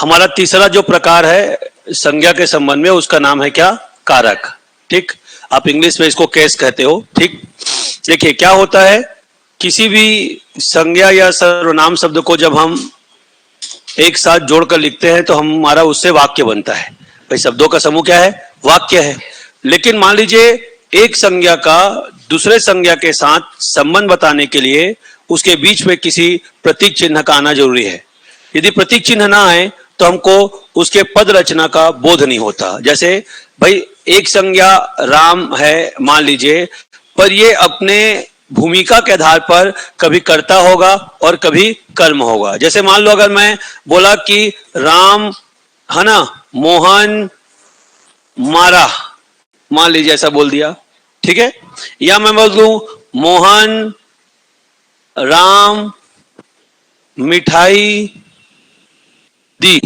हमारा तीसरा जो प्रकार है संज्ञा के संबंध में, उसका नाम है क्या? कारक। ठीक, आप इंग्लिश में इसको केस कहते हो। ठीक, देखिए क्या होता है, किसी भी संज्ञा या सर्वनाम शब्द को जब हम एक साथ जोड़कर लिखते हैं तो हमारा उससे वाक्य बनता है। भाई शब्दों का समूह क्या है? वाक्य है। लेकिन मान लीजिए एक संज्ञा का दूसरे संज्ञा के साथ संबंध बताने के लिए उसके बीच में किसी प्रतीक चिन्ह का आना जरूरी है। यदि प्रतीक चिन्ह ना आए तो हमको उसके पद रचना का बोध नहीं होता। जैसे भाई एक संज्ञा राम है मान लीजिए, पर ये अपने भूमिका के आधार पर कभी कर्ता होगा और कभी कर्म होगा। जैसे मान लो अगर मैं बोला कि राम है ना मोहन मारा, मान लीजिए ऐसा बोल दिया, ठीक है। या मैं बोल दूं मोहन राम मिठाई दी।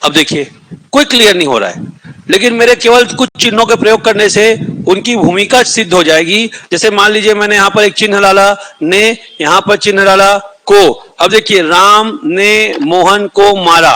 अब देखिए कोई क्लियर नहीं हो रहा है, लेकिन मेरे केवल कुछ चिन्हों के प्रयोग करने से उनकी भूमिका सिद्ध हो जाएगी। जैसे मान लीजिए मैंने यहां पर एक चिन्ह डाला ने, यहां पर चिन्ह डाला को। अब देखिए राम ने मोहन को मारा।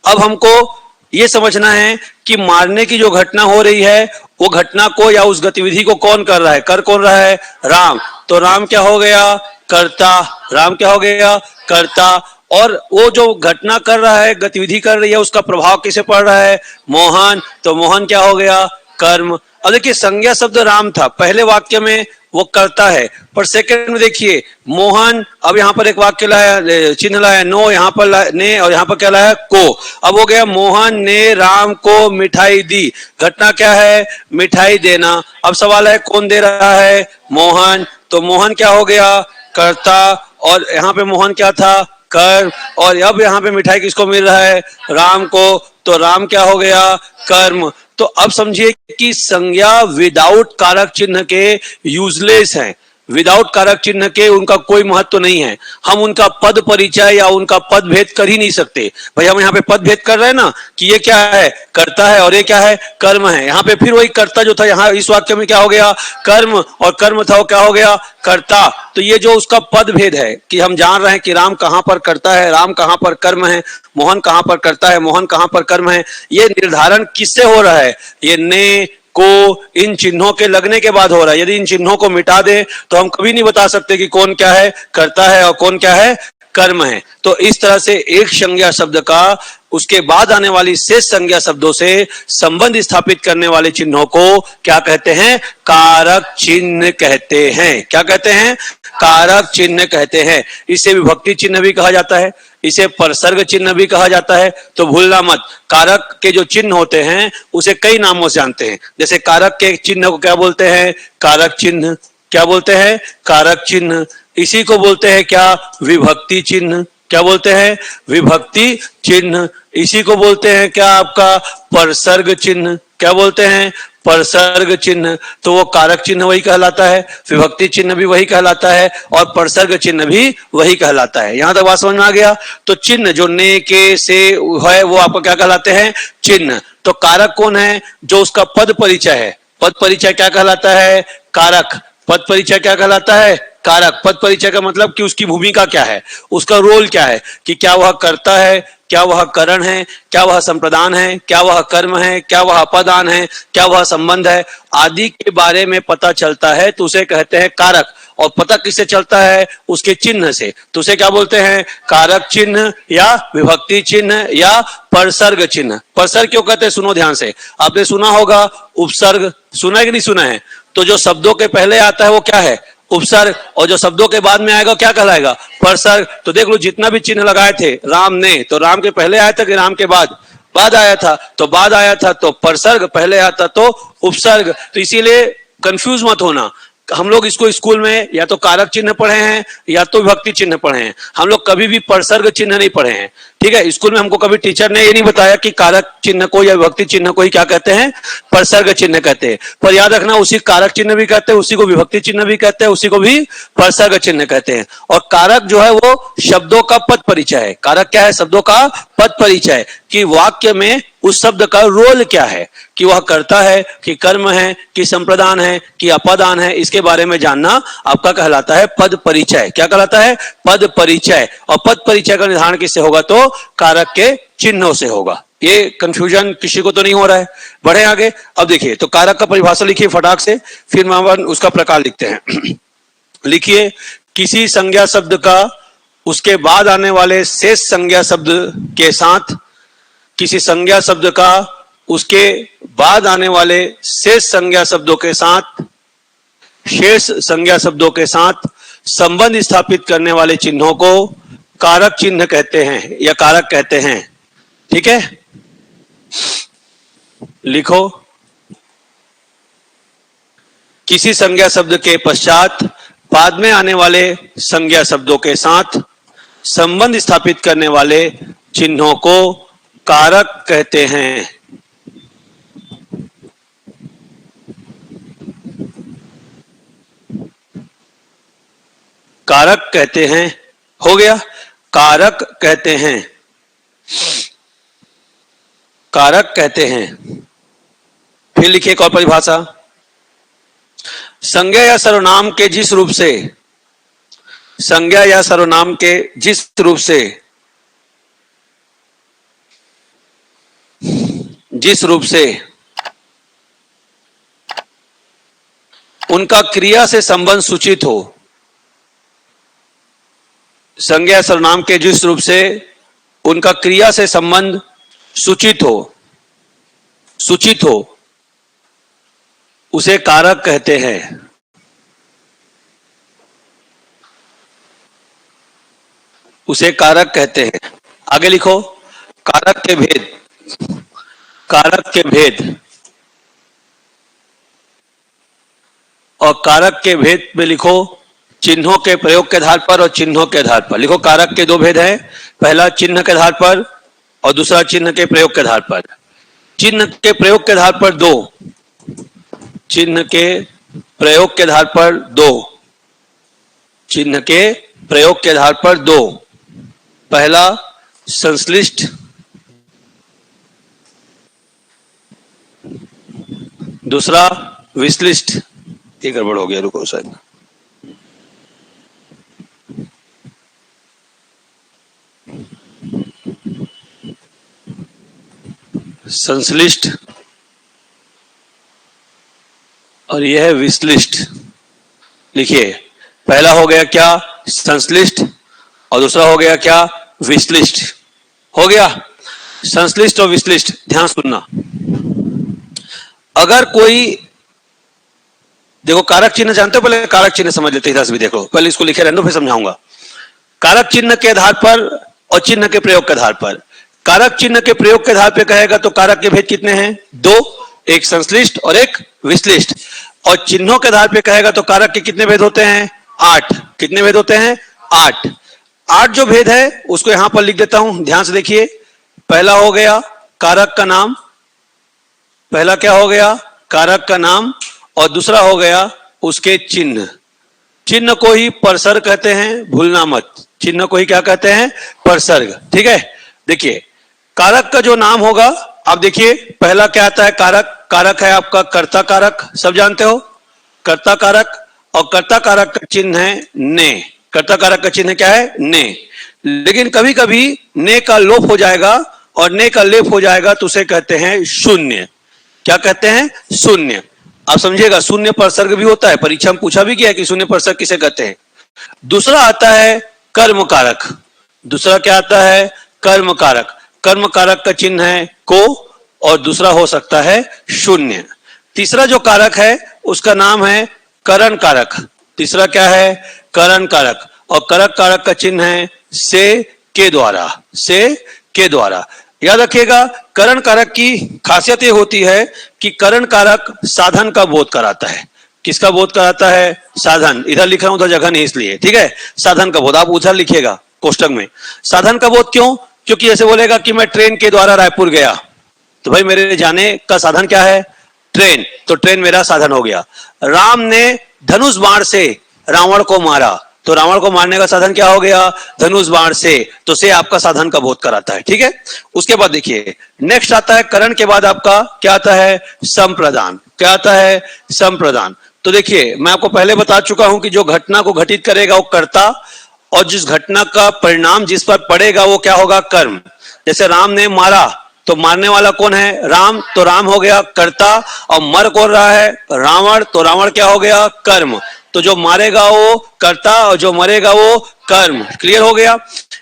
अब हमको यह समझना है कि मारने की जो घटना हो रही है वो घटना को या उस गतिविधि को कौन कर रहा है? कर कौन रहा है? राम। तो राम क्या हो गया? कर्ता। राम क्या हो गया? कर्ता। और वो जो घटना कर रहा है, गतिविधि कर रही है, उसका प्रभाव किसे पड़ रहा है? मोहन। तो मोहन क्या हो गया? कर्म। अब देखिए संज्ञा शब्द राम था, पहले वाक्य में वो करता है, पर सेकंड में देखिए मोहन। अब यहां पर एक वाक्य लाया, चिन्ह लाया नो, यहां पर ने, और यहां पर क्या लाया? को। अब हो गया मोहन ने राम को मिठाई दी। घटना क्या है? मिठाई देना। अब सवाल है कौन दे रहा है? मोहन। तो मोहन क्या हो गया? कर्ता। और यहां पे मोहन क्या था? कर्म। और अब यहां पे मिठाई किसको मिल रहा है? राम को। तो राम क्या हो गया? कर्म। तो अब समझिए कि संज्ञा विदाउट कारक चिन्ह के यूजलेस है। विदाउट कारक चिन्ह के उनका कोई महत्व नहीं है। हम उनका पद परिचय या उनका पद भेद कर ही नहीं सकते। भाई हम यहाँ पे पद भेद कर रहे हैं ना कि ये क्या है? कर्ता है, और ये क्या है? कर्म है। यहाँ पे फिर वही कर्ता जो था, यहाँ इस वाक्य में क्या हो गया? कर्म। और कर्म था वो क्या हो गया? कर्ता। तो ये जो उसका पद भेद है कि हम जान रहे हैं कि राम कहां पर कर्ता है, राम कहां पर कर्म है, मोहन कहां पर कर्ता है, मोहन कहां पर कर्म है, ये निर्धारण किससे हो रहा है? ये ने को इन चिन्हों के लगने के बाद हो रहा है। यदि इन चिन्हों को मिटा दे तो हम कभी नहीं बता सकते कि कौन क्या है? कर्ता है और कौन क्या है? कर्म है। तो इस तरह से एक संज्ञा शब्द का उसके बाद आने वाली शेष संज्ञा शब्दों से संबंध स्थापित करने वाले चिन्हों को क्या कहते हैं? कारक चिन्ह कहते हैं। क्या कहते हैं? कारक चिन्ह कहते हैं। इसे विभक्ति चिन्ह भी कहा जाता है, इसे परसर्ग चिन्ह भी कहा जाता है। तो भूलना मत, कारक के जो चिन्ह होते हैं उसे कई नामों से जानते हैं। जैसे कारक के चिन्ह को क्या बोलते हैं? कारक चिन्ह। क्या बोलते हैं? कारक चिन्ह। इसी को बोलते हैं क्या? विभक्ति चिन्ह। क्या बोलते हैं? विभक्ति चिन्ह। इसी को बोलते हैं क्या? आपका परसर्ग चिन्ह। क्या बोलते हैं? परसर्ग चिन्ह। तो वो कारक चिन्ह वही कहलाता है, विभक्ति चिन्ह भी वही कहलाता है, और परसर्ग चिन्ह भी वही कहलाता है। यहां तक बात समझ में आ गया? तो चिन्ह जो ने के से है वो आपको क्या कहलाते हैं? चिन्ह। तो कारक कौन है? जो उसका पद परिचय है। पद परिचय क्या कहलाता है? कारक। पद परिचय क्या कहलाता है? कारक। पद परिचय का मतलब कि उसकी भूमिका क्या है, उसका रोल क्या है, कि क्या वह कर्ता है, क्या वह करण है, क्या वह संप्रदान है, क्या वह कर्म है, क्या वह अपादान है, क्या वह संबंध है, आदि के बारे में पता चलता है तो उसे कहते हैं कारक। और पता किससे चलता है? उसके चिन्ह से। तो उसे क्या बोलते हैं? कारक चिन्ह या विभक्ति चिन्ह या परसर्ग चिन्ह। परसर्ग क्यों कहते हैं? सुनो ध्यान से, आपने सुना होगा उपसर्ग। सुना है कि नहीं सुना है? तो जो शब्दों के पहले आता है वो क्या है? उपसर्ग। और जो शब्दों के बाद में आएगा क्या कहलाएगा? परसर्ग। तो देख लो जितना भी चिन्ह लगाए थे राम ने, तो राम के पहले आया था कि राम के बाद? बाद आया था। तो बाद आया था तो परसर्ग, पहले आया था तो उपसर्ग। तो इसीलिए कंफ्यूज मत होना। हम लोग इसको स्कूल में या तो कारक चिन्ह पढ़े हैं या तो विभक्ति चिन्ह पढ़े हैं, हम लोग कभी भी परसर्ग चिन्ह नहीं पढ़े हैं। ठीक है, स्कूल में हमको कभी टीचर ने ये नहीं बताया कि कारक चिन्ह को या विभक्ति चिन्ह को ही क्या कहते हैं? परसर्ग चिन्ह कहते हैं। पर याद रखना, उसी कारक चिन्ह भी कहते हैं, उसी को विभक्ति चिन्ह भी कहते हैं, उसी को भी परसर्ग चिन्ह कहते हैं। और कारक जो है वो शब्दों का पद परिचय है। कारक क्या है? शब्दों का पद परिचय, कि वाक्य में उस शब्द का रोल क्या है, कि वह कर्ता है, कि कर्म है, कि संप्रदान है, कि अपादान है, इसके बारे में जानना आपका कहलाता है पद परिचय। क्या कहलाता है? पद परिचय। और पद परिचय का निर्धारण किससे होगा? तो वो कारक के चिन्हों से होगा। ये कंफ्यूजन किसी को तो नहीं हो रहा है? बढ़े आगे। अब देखिए, तो कारक का परिभाषा लिखिए फटाक से, फिर हम उसका प्रकार लिखते हैं। लिखिए, किसी संज्ञा शब्द का उसके बाद आने वाले शेष संज्ञा शब्द के साथ, किसी संज्ञा शब्द का उसके बाद आने वाले शेष संज्ञा शब्दों के साथ, शेष संज्ञा शब्दों के साथ संबंध स्थापित करने वाले चिन्हों को कारक चिन्ह कहते हैं या कारक कहते हैं। ठीक है, लिखो, किसी संज्ञा शब्द के पश्चात बाद में आने वाले संज्ञा शब्दों के साथ संबंध स्थापित करने वाले चिन्हों को कारक कहते हैं। कारक कहते हैं, हो गया, कारक कहते हैं, कारक कहते हैं। फिर लिखिए एक और परिभाषा, संज्ञा या सर्वनाम के जिस रूप से, संज्ञा या सर्वनाम के जिस रूप से, जिस रूप से उनका क्रिया से संबंध सूचित हो, संज्ञा सर्वनाम के जिस रूप से उनका क्रिया से संबंध सूचित हो, सूचित हो, उसे कारक कहते हैं। उसे कारक कहते हैं। आगे लिखो, कारक के भेद, कारक के भेद, और कारक के भेद में लिखो चिन्हों के प्रयोग के आधार पर और चिन्हों के आधार पर। लिखो, कारक के दो भेद हैं, पहला चिन्ह के आधार पर और दूसरा चिन्ह के प्रयोग के आधार पर। चिन्ह के प्रयोग के आधार पर दो, चिन्ह के प्रयोग के आधार पर दो, चिन्ह के प्रयोग के आधार पर दो। पहला संश्लिष्ट, दूसरा विश्लिष्ट। ये गड़बड़ हो गया, रुको शायद। संश्लिष्ट और यह है विश्लिष्ट। लिखिए, पहला हो गया क्या? संश्लिष्ट, और दूसरा हो गया क्या? विश्लिष्ट। हो गया संश्लिष्ट और विश्लिष्ट। ध्यान सुनना, अगर कोई, देखो कारक चिन्ह जानते हो, पहले कारक चिन्ह समझ लेते हैं, भी देखो, पहले इसको लिखे रहने दो फिर समझाऊंगा। कारक चिन्ह के आधार पर और चिन्ह के प्रयोग के आधार पर। कारक चिन्ह के प्रयोग के आधार पर कहेगा तो कारक के भेद कितने हैं? दो, एक संश्लिष्ट और एक विश्लिष्ट। और चिन्हों के आधार पर कहेगा तो कारक के कितने भेद होते हैं? 8। कितने भेद होते हैं? 8। 8 जो भेद है उसको यहां पर लिख देता हूं, ध्यान से देखिए। पहला हो गया कारक का नाम, पहला क्या हो गया? कारक का नाम, और दूसरा हो गया उसके चिन्ह। चिन्ह को ही परसर्ग कहते हैं, भूलना मत, चिन्ह को ही क्या कहते हैं? परसर्ग। ठीक है, देखिए कारक का जो नाम होगा, आप देखिए पहला क्या आता है? कारक। कारक है आपका कर्ता कारक, सब जानते हो, कर्ता कारक। और कर्ता कारक का चिन्ह है ने। कर्ता कारक का चिन्ह क्या है? ने। लेकिन कभी कभी ने का लोप हो जाएगा और ने का लेप हो जाएगा तो उसे कहते हैं शून्य। क्या कहते हैं? शून्य। आप समझिएगा, शून्य परसर्ग भी होता है, परीक्षा में पूछा भी गया है कि शून्य परसर्ग किसे कहते हैं। दूसरा आता है कर्म कारक। दूसरा क्या आता है? कर्म कारक। कर्म कारक का चिन्ह है को, और दूसरा हो सकता है शून्य। तीसरा जो कारक है उसका नाम है करण कारक। तीसरा क्या है? करण कारक। और करक कारक का चिन्ह है से के द्वारा, से के द्वारा। याद रखिएगा, करण कारक की खासियत यह होती है कि करण कारक साधन का बोध कराता है। किसका बोध कराता है? साधन। इधर लिख रहा हूं, उधर जगह नहीं इसलिए, ठीक है। साधन का बोध आप उधर लिखिएगा कोष्टक में। साधन का बोध क्यों? क्योंकि ऐसे बोलेगा कि मैं ट्रेन के द्वारा रायपुर गया, तो भाई मेरे जाने का साधन क्या है? ट्रेन। तो ट्रेन मेरा साधन हो गया। राम ने धनुष बाण से रावण को मारा, तो रावण को मारने का साधन क्या हो गया? धनुष बाण से। तो से आपका साधन का बोध कराता है, ठीक है। उसके बाद देखिए नेक्स्ट आता है करण के बाद आपका क्या आता है? संप्रदान। क्या आता है? संप्रदान। तो देखिए मैं आपको पहले बता चुका हूं कि जो घटना को घटित करेगा वो कर्ता, और जिस घटना का परिणाम जिस पर पड़ेगा वो क्या होगा? कर्म। जैसे राम ने मारा तो मारने वाला कौन है? राम, तो राम हो गया कर्ता, और मर कौन रहा है? रावण, तो रावण क्या हो गया? कर्म। तो जो मारेगा वो कर्ता और जो मरेगा वो कर्म। क्लियर हो गया?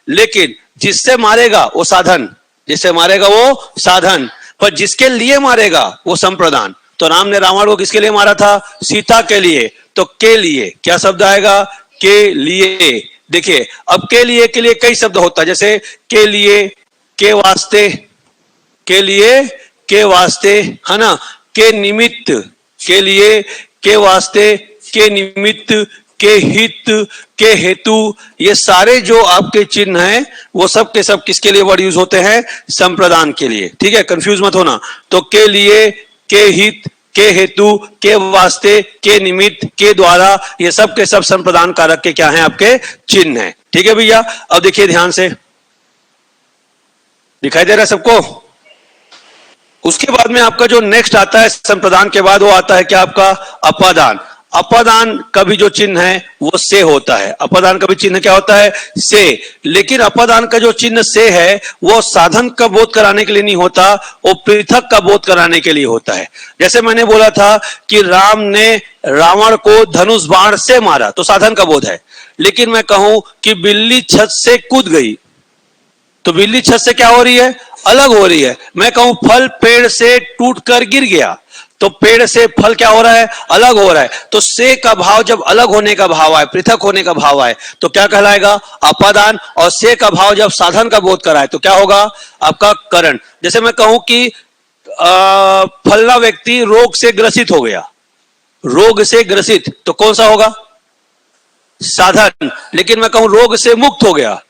लेकिन जिससे मारेगा वो साधन, जिससे मारेगा वो साधन, पर जिसके लिए मारेगा वो संप्रदान। तो राम ने रावण को किसके लिए मारा था? सीता के लिए। तो के लिए क्या शब्द आएगा? के लिए। देखिए अब के लिए कई शब्द होता है, जैसे के लिए, के वास्ते, के लिए, के वास्ते, है ना, के निमित्त, के लिए, के वास्ते, के निमित्त, के हित, के हेतु, ये सारे जो आपके चिन्ह हैं वो सब के सब किसके लिए वर्ड यूज होते हैं? संप्रदान के लिए। ठीक है, कंफ्यूज मत होना। तो के लिए, के हित, के हेतु, के वास्ते, के निमित्त, के द्वारा, ये सब के सब संप्रदान कारक के क्या हैं? आपके चिन्ह हैं। ठीक है भैया, अब देखिए ध्यान से, दिखाई दे रहा है सबको? उसके बाद में आपका जो नेक्स्ट आता है संप्रदान के बाद, वो आता है क्या? आपका अपादान। अपादान का भी जो चिन्ह है वो से होता है। अपादान का भी चिन्ह क्या होता है? से। लेकिन अपादान का जो चिन्ह से है वो साधन का बोध कराने के लिए नहीं होता, वो पृथक का बोध कराने के लिए होता है। जैसे मैंने बोला था कि राम ने रावण को धनुष बाण से मारा, तो साधन का बोध है। लेकिन मैं कहूं कि बिल्ली छत से कूद गई, तो बिल्ली छत से क्या हो रही है? अलग हो रही है। मैं कहूं फल पेड़ से टूटकर गिर गया, तो पेड़ से फल क्या हो रहा है? अलग हो रहा है। तो से का भाव जब अलग होने का भाव आए, पृथक होने का भाव आए, तो क्या कहलाएगा? अपादान। और से का भाव जब साधन का बोध कराए तो क्या होगा? आपका करण। जैसे मैं कहूं कि फलना व्यक्ति रोग से ग्रसित हो गया, रोग से ग्रसित, तो कौन सा होगा? साधन। लेकिन मैं कहूं रोग से मुक्त हो गया,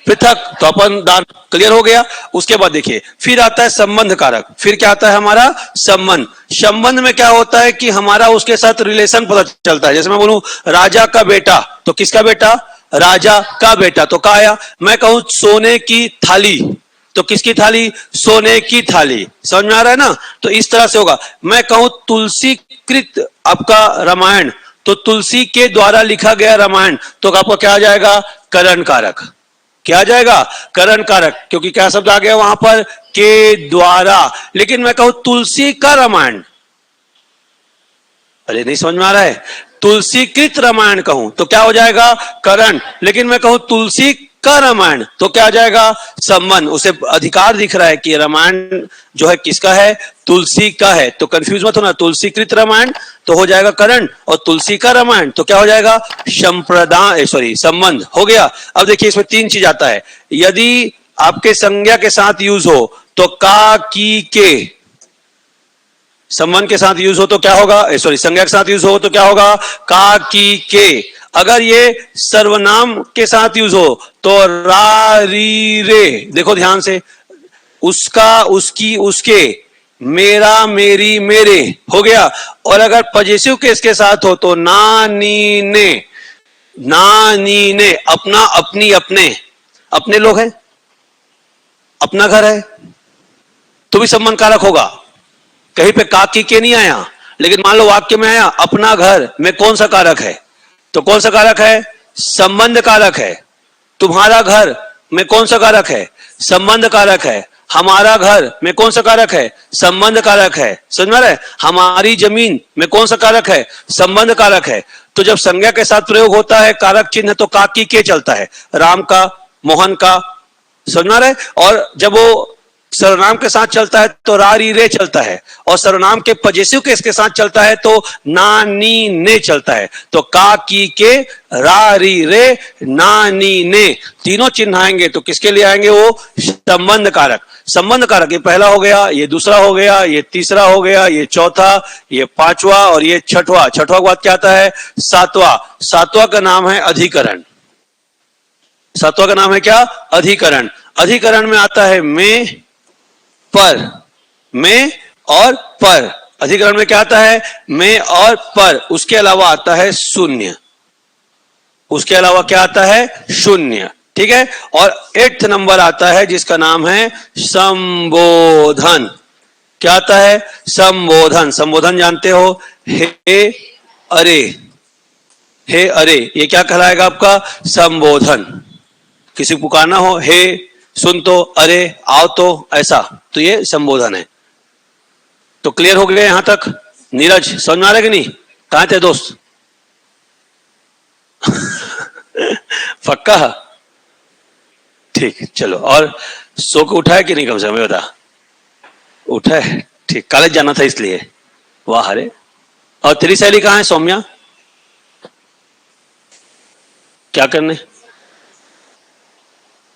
पृथक, तो अपन दान। क्लियर हो गया? उसके बाद देखिए फिर आता है संबंध कारक। फिर क्या आता है? हमारा संबंध। संबंध में क्या होता है कि हमारा उसके साथ रिलेशन पता चलता है। जैसे मैं बोलूं राजा का बेटा, तो किसका बेटा? राजा का बेटा, तो क्या आया? मैं कहूं सोने की थाली, तो किसकी थाली? सोने की थाली। समझ में आ रहा है ना? तो इस तरह से होगा। मैं कहूं तुलसी कृत आपका रामायण, तो तुलसी के द्वारा लिखा गया रामायण, तो आपका क्या आ जाएगा? करण कारक। क्या आ जाएगा? करण कारक, क्योंकि क्या शब्द आ गया वहां पर? के द्वारा। लेकिन मैं कहूं तुलसी का रामायण, अरे नहीं समझ में आ रहा है? तुलसी कृत रामायण कहूं तो क्या हो जाएगा? करण। लेकिन मैं कहूं तुलसी का रामायण तो क्या आ जाएगा? संबंध। उसे अधिकार दिख रहा है कि रामायण जो है किसका है? तुलसी का है। तो कंफ्यूज मत होना, तुलसी कृत रामायण तो हो जाएगा करण, और तुलसी का रामायण तो क्या हो जाएगा? संप्रदान, सॉरी संबंध हो गया। अब देखिए इसमें तीन चीज आता है। यदि आपके संज्ञा के साथ यूज हो तो का, की, के, संबंध के साथ यूज हो तो क्या होगा? सॉरी संज्ञा के साथ यूज हो तो क्या होगा? का, की, के। अगर ये सर्वनाम के साथ यूज हो तो रा, री, रे। देखो ध्यान से, उसका, उसकी, उसके, मेरा, मेरी, मेरे हो गया। और अगर पजेसिव केस के साथ हो तो ना, नी, ने, ना, नी, ने, अपना, अपनी, अपने। अपने लोग हैं, अपना घर है, तो भी संबंध कारक होगा। कहीं पे का, की, के नहीं आया, लेकिन मान लो वाक्य में आया अपना घर में, कौन सा कारक है? तो कौन सा कारक है? संबंध कारक है। तुम्हारा घर में कौन सा कारक है? संबंध कारक है। हमारा घर में कौन सा कारक है? संबंध कारक है। समझ में आ रहा है? हमारी जमीन में कौन सा कारक है? संबंध कारक है। तो जब संज्ञा के साथ प्रयोग होता है कारक चिन्ह तो का, की, के चलता है। राम का, मोहन का, समझ में आ रहा है? और जब वो सर्वनाम के साथ चलता है तो रा, री, रे चलता है, और सर्वनाम के पजेसिव केस के साथ चलता है तो ना, नी, ने चलता है। तो का, की, के, रा, री, रे, ना, नी, ने, तीनों चिन्ह आएंगे तो किसके लिए आएंगे? वो संबंध कारक। संबंध कारक ये पहला हो गया, ये दूसरा हो गया, ये तीसरा हो गया, ये चौथा, ये पांचवा और ये छठवा। छठवा के बाद क्या आता है? सातवां। सातवां का नाम है अधिकरण। सातवां का नाम है क्या? अधिकरण। अधिकरण में आता है में, पर, में और पर। अधिकरण में क्या आता है? में और पर। उसके अलावा आता है शून्य। उसके अलावा क्या आता है? शून्य। ठीक है। और 8th नंबर आता है जिसका नाम है संबोधन। क्या आता है? संबोधन। संबोधन जानते हो? हे, अरे, हे अरे, ये क्या कहलाएगा आपका? संबोधन। किसी को पुकारना हो, हे सुन तो, अरे आओ तो, ऐसा, तो ये संबोधन है। तो क्लियर हो गया यहां तक? नीरज समझ में आ रहा है कि नहीं? कहां थे दोस्त? पक्का? ठीक, चलो। और सो को उठा है कि नहीं? कम से कम बता। उठा है, ठीक। कॉलेज जाना था इसलिए। वाह, अरे। और तेरी सहेली कहां है सौम्या? क्या करने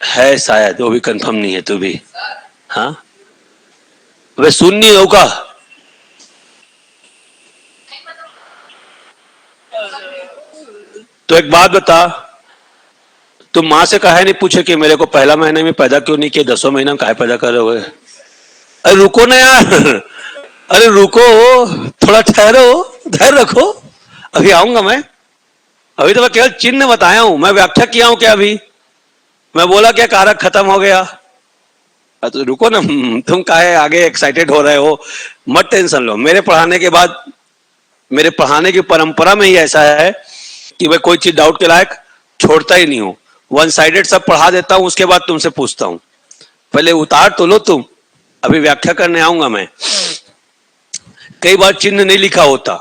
है? शायद वो भी कंफर्म नहीं है। तू भी? हाँ, वे सुन नहीं होगा। तो एक बात बता, तुम माँ से काहे नहीं पूछे कि मेरे को पहला महीने में पैदा क्यों नहीं किया, 10वें महीना में काहे पैदा कर रहे हो? अरे रुको ना यार, अरे रुको, थोड़ा ठहरो, धैर्य रखो, अभी आऊंगा मैं। अभी तो मैं केवल चिन्ह बताया हूं, मैं व्याख्या किया हूं क्या? अभी मैं बोला क्या कारक खत्म हो गया? तो रुको ना, तुम काहे आगे एक्साइटेड हो रहे हो? मत टेंशन लो। मेरे पढ़ाने के बाद, मेरे पढ़ाने की परंपरा में ही ऐसा है कि मैं कोई चीज डाउट के लायक छोड़ता ही नहीं हूं। वन साइडेड सब पढ़ा देता हूं, उसके बाद तुमसे पूछता हूं। पहले उतार तो लो तुम, अभी व्याख्या करने आऊंगा मैं। कई बार चिन्ह नहीं लिखा होता,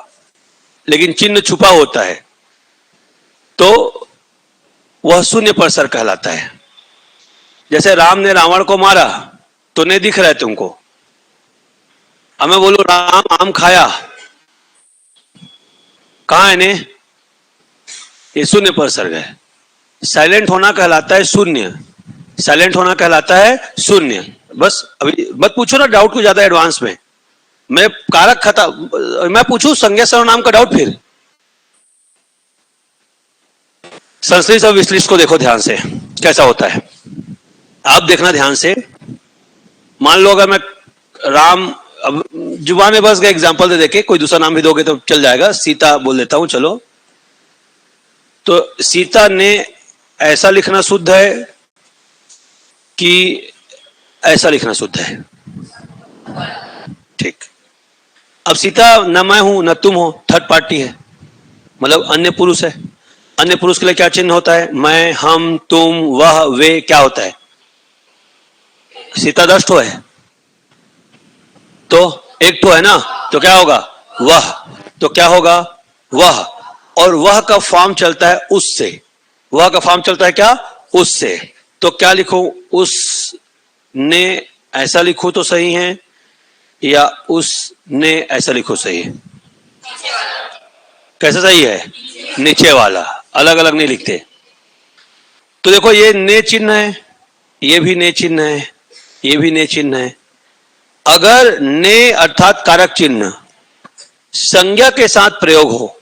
लेकिन चिन्ह छुपा होता है, तो वह शून्य परसर कहलाता है। जैसे राम ने रावण को मारा तो नहीं दिख रहा है तुमको। अब मैं बोलूं राम आम खाया, कहां है ने? ये शून्य परसर्ग है। साइलेंट होना कहलाता है शून्य। साइलेंट होना कहलाता है शून्य। बस अभी मत पूछो ना डाउट को ज्यादा एडवांस में। मैं कारक खत्म, मैं पूछूं संज्ञा सर्वनाम का डाउट फिर? संश्लिष्ट और विश्लिष्ट को देखो ध्यान से कैसा होता है। आप देखना ध्यान से। मान लो अगर मैं राम, अब जुबान में बस का एग्जांपल दे देके, कोई दूसरा नाम भी दोगे तो चल जाएगा। सीता बोल देता हूं, चलो। तो सीता ने ऐसा लिखना शुद्ध है कि ऐसा लिखना शुद्ध है? ठीक। अब सीता न मैं हूं न तुम हो, थर्ड पार्टी है, मतलब अन्य पुरुष है। अन्य पुरुष के लिए क्या चिन्ह होता है? मैं, हम, तुम, वह, वे। क्या होता है? सीता 10 ठो है तो 1 ठो है ना, तो क्या होगा? वह। तो क्या होगा? वह। और वह का फॉर्म चलता है उससे। वह का फॉर्म चलता है क्या? उससे। तो क्या लिखूं? उस ने ऐसा लिखूं तो सही है, या उसने ऐसा लिखो सही है? कैसा सही है? नीचे वाला। अलग अलग नहीं लिखते। तो देखो ये ने चिन्ह है, ये भी ने चिन्ह है, ये भी ने चिन्ह है। अगर ने अर्थात कारक चिन्ह संज्ञा के साथ प्रयोग हो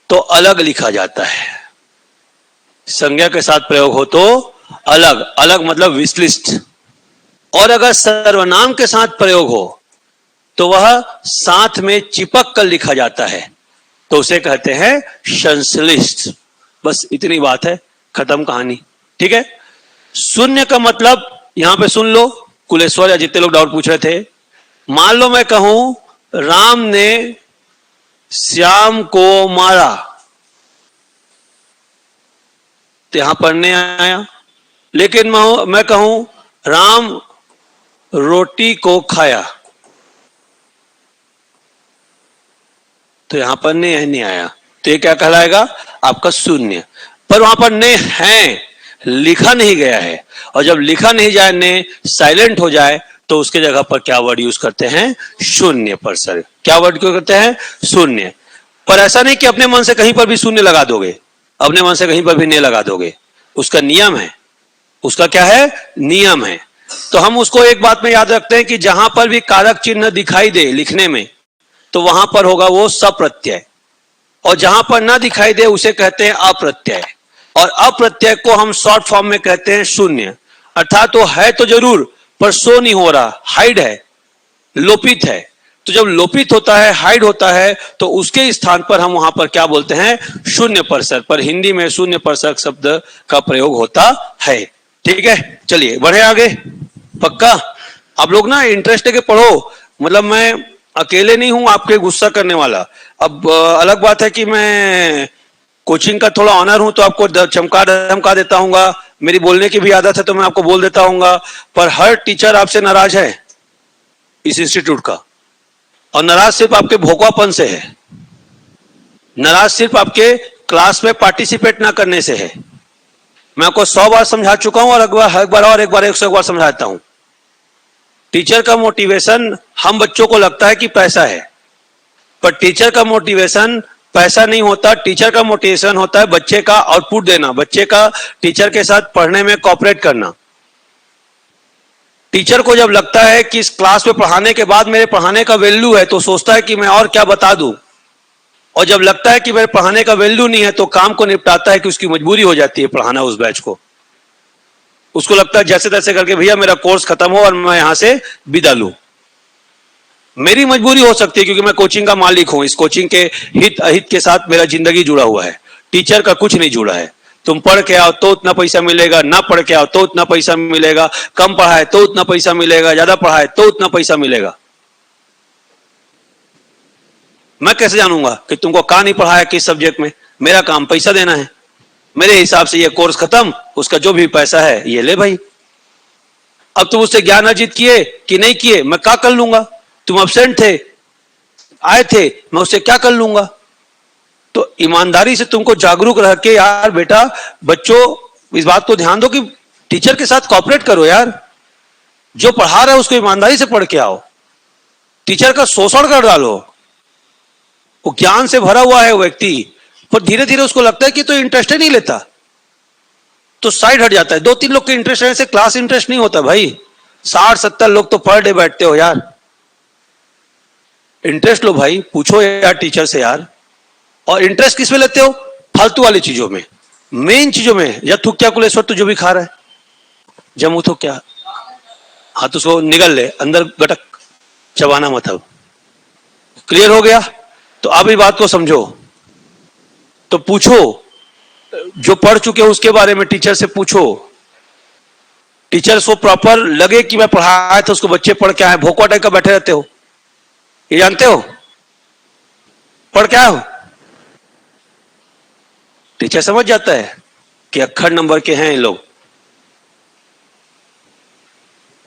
तो अलग लिखा जाता है। संज्ञा के साथ प्रयोग हो तो अलग, अलग मतलब विश्लिष्ट। और अगर सर्वनाम के साथ प्रयोग हो तो वह साथ में चिपक कर लिखा जाता है, तो उसे कहते हैं संश्लिष्ट। बस इतनी बात है, खत्म कहानी। ठीक है। शून्य का मतलब यहां पे सुन लो, कुलेश्वर या जितने लोग डाउट पूछ रहे थे। मान लो मैं कहूं राम ने श्याम को मारा, तो यहां पर ने आया। लेकिन मैं कहूं राम रोटी को खाया, तो यहां पर ने नहीं आया। तो ये क्या कहलाएगा? आपका शून्य। पर वहां पर ने है, लिखा नहीं गया है। और जब लिखा नहीं जाए, ने साइलेंट हो जाए, तो उसके जगह पर क्या वर्ड यूज करते हैं? शून्य परसर्ग। क्या वर्ड क्यों करते हैं? शून्य। पर ऐसा नहीं कि अपने मन से कहीं पर भी शून्य लगा दोगे, अपने मन से कहीं पर भी ने लगा दोगे। उसका नियम है। उसका क्या है? नियम है। तो हम उसको एक बात में याद रखते हैं कि जहां पर भी कारक चिन्ह दिखाई दे लिखने में, तो वहां पर होगा वो सप्रत्यय। और जहां पर ना दिखाई दे उसे कहते हैं अप्रत्यय। और अप्रत्यय को हम शॉर्ट फॉर्म में कहते हैं शून्य। अर्थात वो है तो जरूर, पर शो नहीं हो रहा, हाइड है, लोपित है। तो जब लोपित होता है, हाइड होता है, तो उसके स्थान पर हम वहां पर क्या बोलते हैं? शून्य परसर्ग। पर हिंदी में शून्य परसर्ग शब्द का प्रयोग होता है। ठीक है, चलिए बढ़े आगे। पक्का आप लोग ना इंटरेस्ट लेके पढ़ो। मतलब मैं अकेले नहीं हूं आपके गुस्सा करने वाला। अब अलग बात है कि मैं कोचिंग का थोड़ा ऑनर हूं तो आपको चमका धमका देता हूँ, मेरी बोलने की भी आदत है तो मैं आपको बोल देता हूँ, पर हर टीचर आपसे नाराज है इस इंस्टीट्यूट का। और नाराज सिर्फ आपके भोकापन से है, नाराज सिर्फ आपके क्लास में पार्टिसिपेट ना करने से है। मैं आपको 100 बार समझा चुका हूं और एक बार 100 बार समझाता हूं। टीचर का मोटिवेशन हम बच्चों को लगता है कि पैसा है, पर टीचर का मोटिवेशन पैसा नहीं होता। टीचर का मोटिवेशन होता है बच्चे का आउटपुट देना, बच्चे का टीचर के साथ पढ़ने में कोऑपरेट करना। टीचर को जब लगता है कि इस क्लास में पढ़ाने के बाद मेरे पढ़ाने का वैल्यू है तो सोचता है कि मैं और क्या बता दूं, और जब लगता है कि मेरे पढ़ाने का वैल्यू नहीं है तो काम को निपटाता है कि उसकी मजबूरी हो जाती है पढ़ाना उस बैच को। उसको लगता है जैसे तैसे करके भैया मेरा कोर्स खत्म हो और मैं यहां से विदा लूं। मेरी मजबूरी हो सकती है क्योंकि मैं कोचिंग का मालिक हूं, इस कोचिंग के हित अहित के साथ मेरा जिंदगी जुड़ा हुआ है, टीचर का कुछ नहीं जुड़ा है। तुम पढ़ के आओ तो उतना पैसा मिलेगा, ना पढ़ के आओ तो उतना पैसा मिलेगा, कम पढ़ा है तो उतना पैसा मिलेगा, ज्यादा पढ़ा है तो उतना पैसा मिलेगा। मैं कैसे जानूंगा कि तुमको कहां नहीं पढ़ा है किस सब्जेक्ट में? मेरा काम पैसा देना है, मेरे हिसाब से ये कोर्स खत्म, उसका जो भी पैसा है ये ले भाई। अब तुम उससे ज्ञान अर्जित किए कि नहीं किए मैं क्या कर लूंगा? तुम अब्सेंट थे, आए थे, मैं उससे क्या कर लूंगा? तो ईमानदारी से तुमको जागरूक रह के यार बेटा, बच्चों इस बात को ध्यान दो कि टीचर के साथ कोऑपरेट करो यार। जो पढ़ा रहा है उसको ईमानदारी से पढ़ के आओ, टीचर का शोषण कर डालो। वो ज्ञान से भरा हुआ है वो व्यक्ति, पर धीरे धीरे उसको लगता है कि तो इंटरेस्ट ही नहीं लेता, तो साइड हट जाता है। 2-3 लोग के इंटरेस्ट रहने से क्लास इंटरेस्ट नहीं होता भाई। 60-70 लोग तो पर डे बैठते हो यार। इंटरेस्ट लो भाई, पूछो यार टीचर से यार। और इंटरेस्ट किस में लेते हो? फालतू वाली चीजों में, मेन चीजों में। या थूक क्या कुलेश्वर तो जो भी खा रहा है, जमू तो क्या, हाँ तो उसको निगल ले, अंदर गटक, चबाना मत। अब क्लियर हो गया? तो अब इस बात को समझो, तो पूछो, जो पढ़ चुके हो उसके बारे में टीचर से पूछो। टीचर को प्रॉपर लगे कि मैं पढ़ाया था उसको, बच्चे पढ़ के आए। भोकवा टाइप का बैठे रहते हो, ये जानते हो? पढ़ के आए हो, टीचर समझ जाता है कि अक्खर नंबर के हैं ये लोग,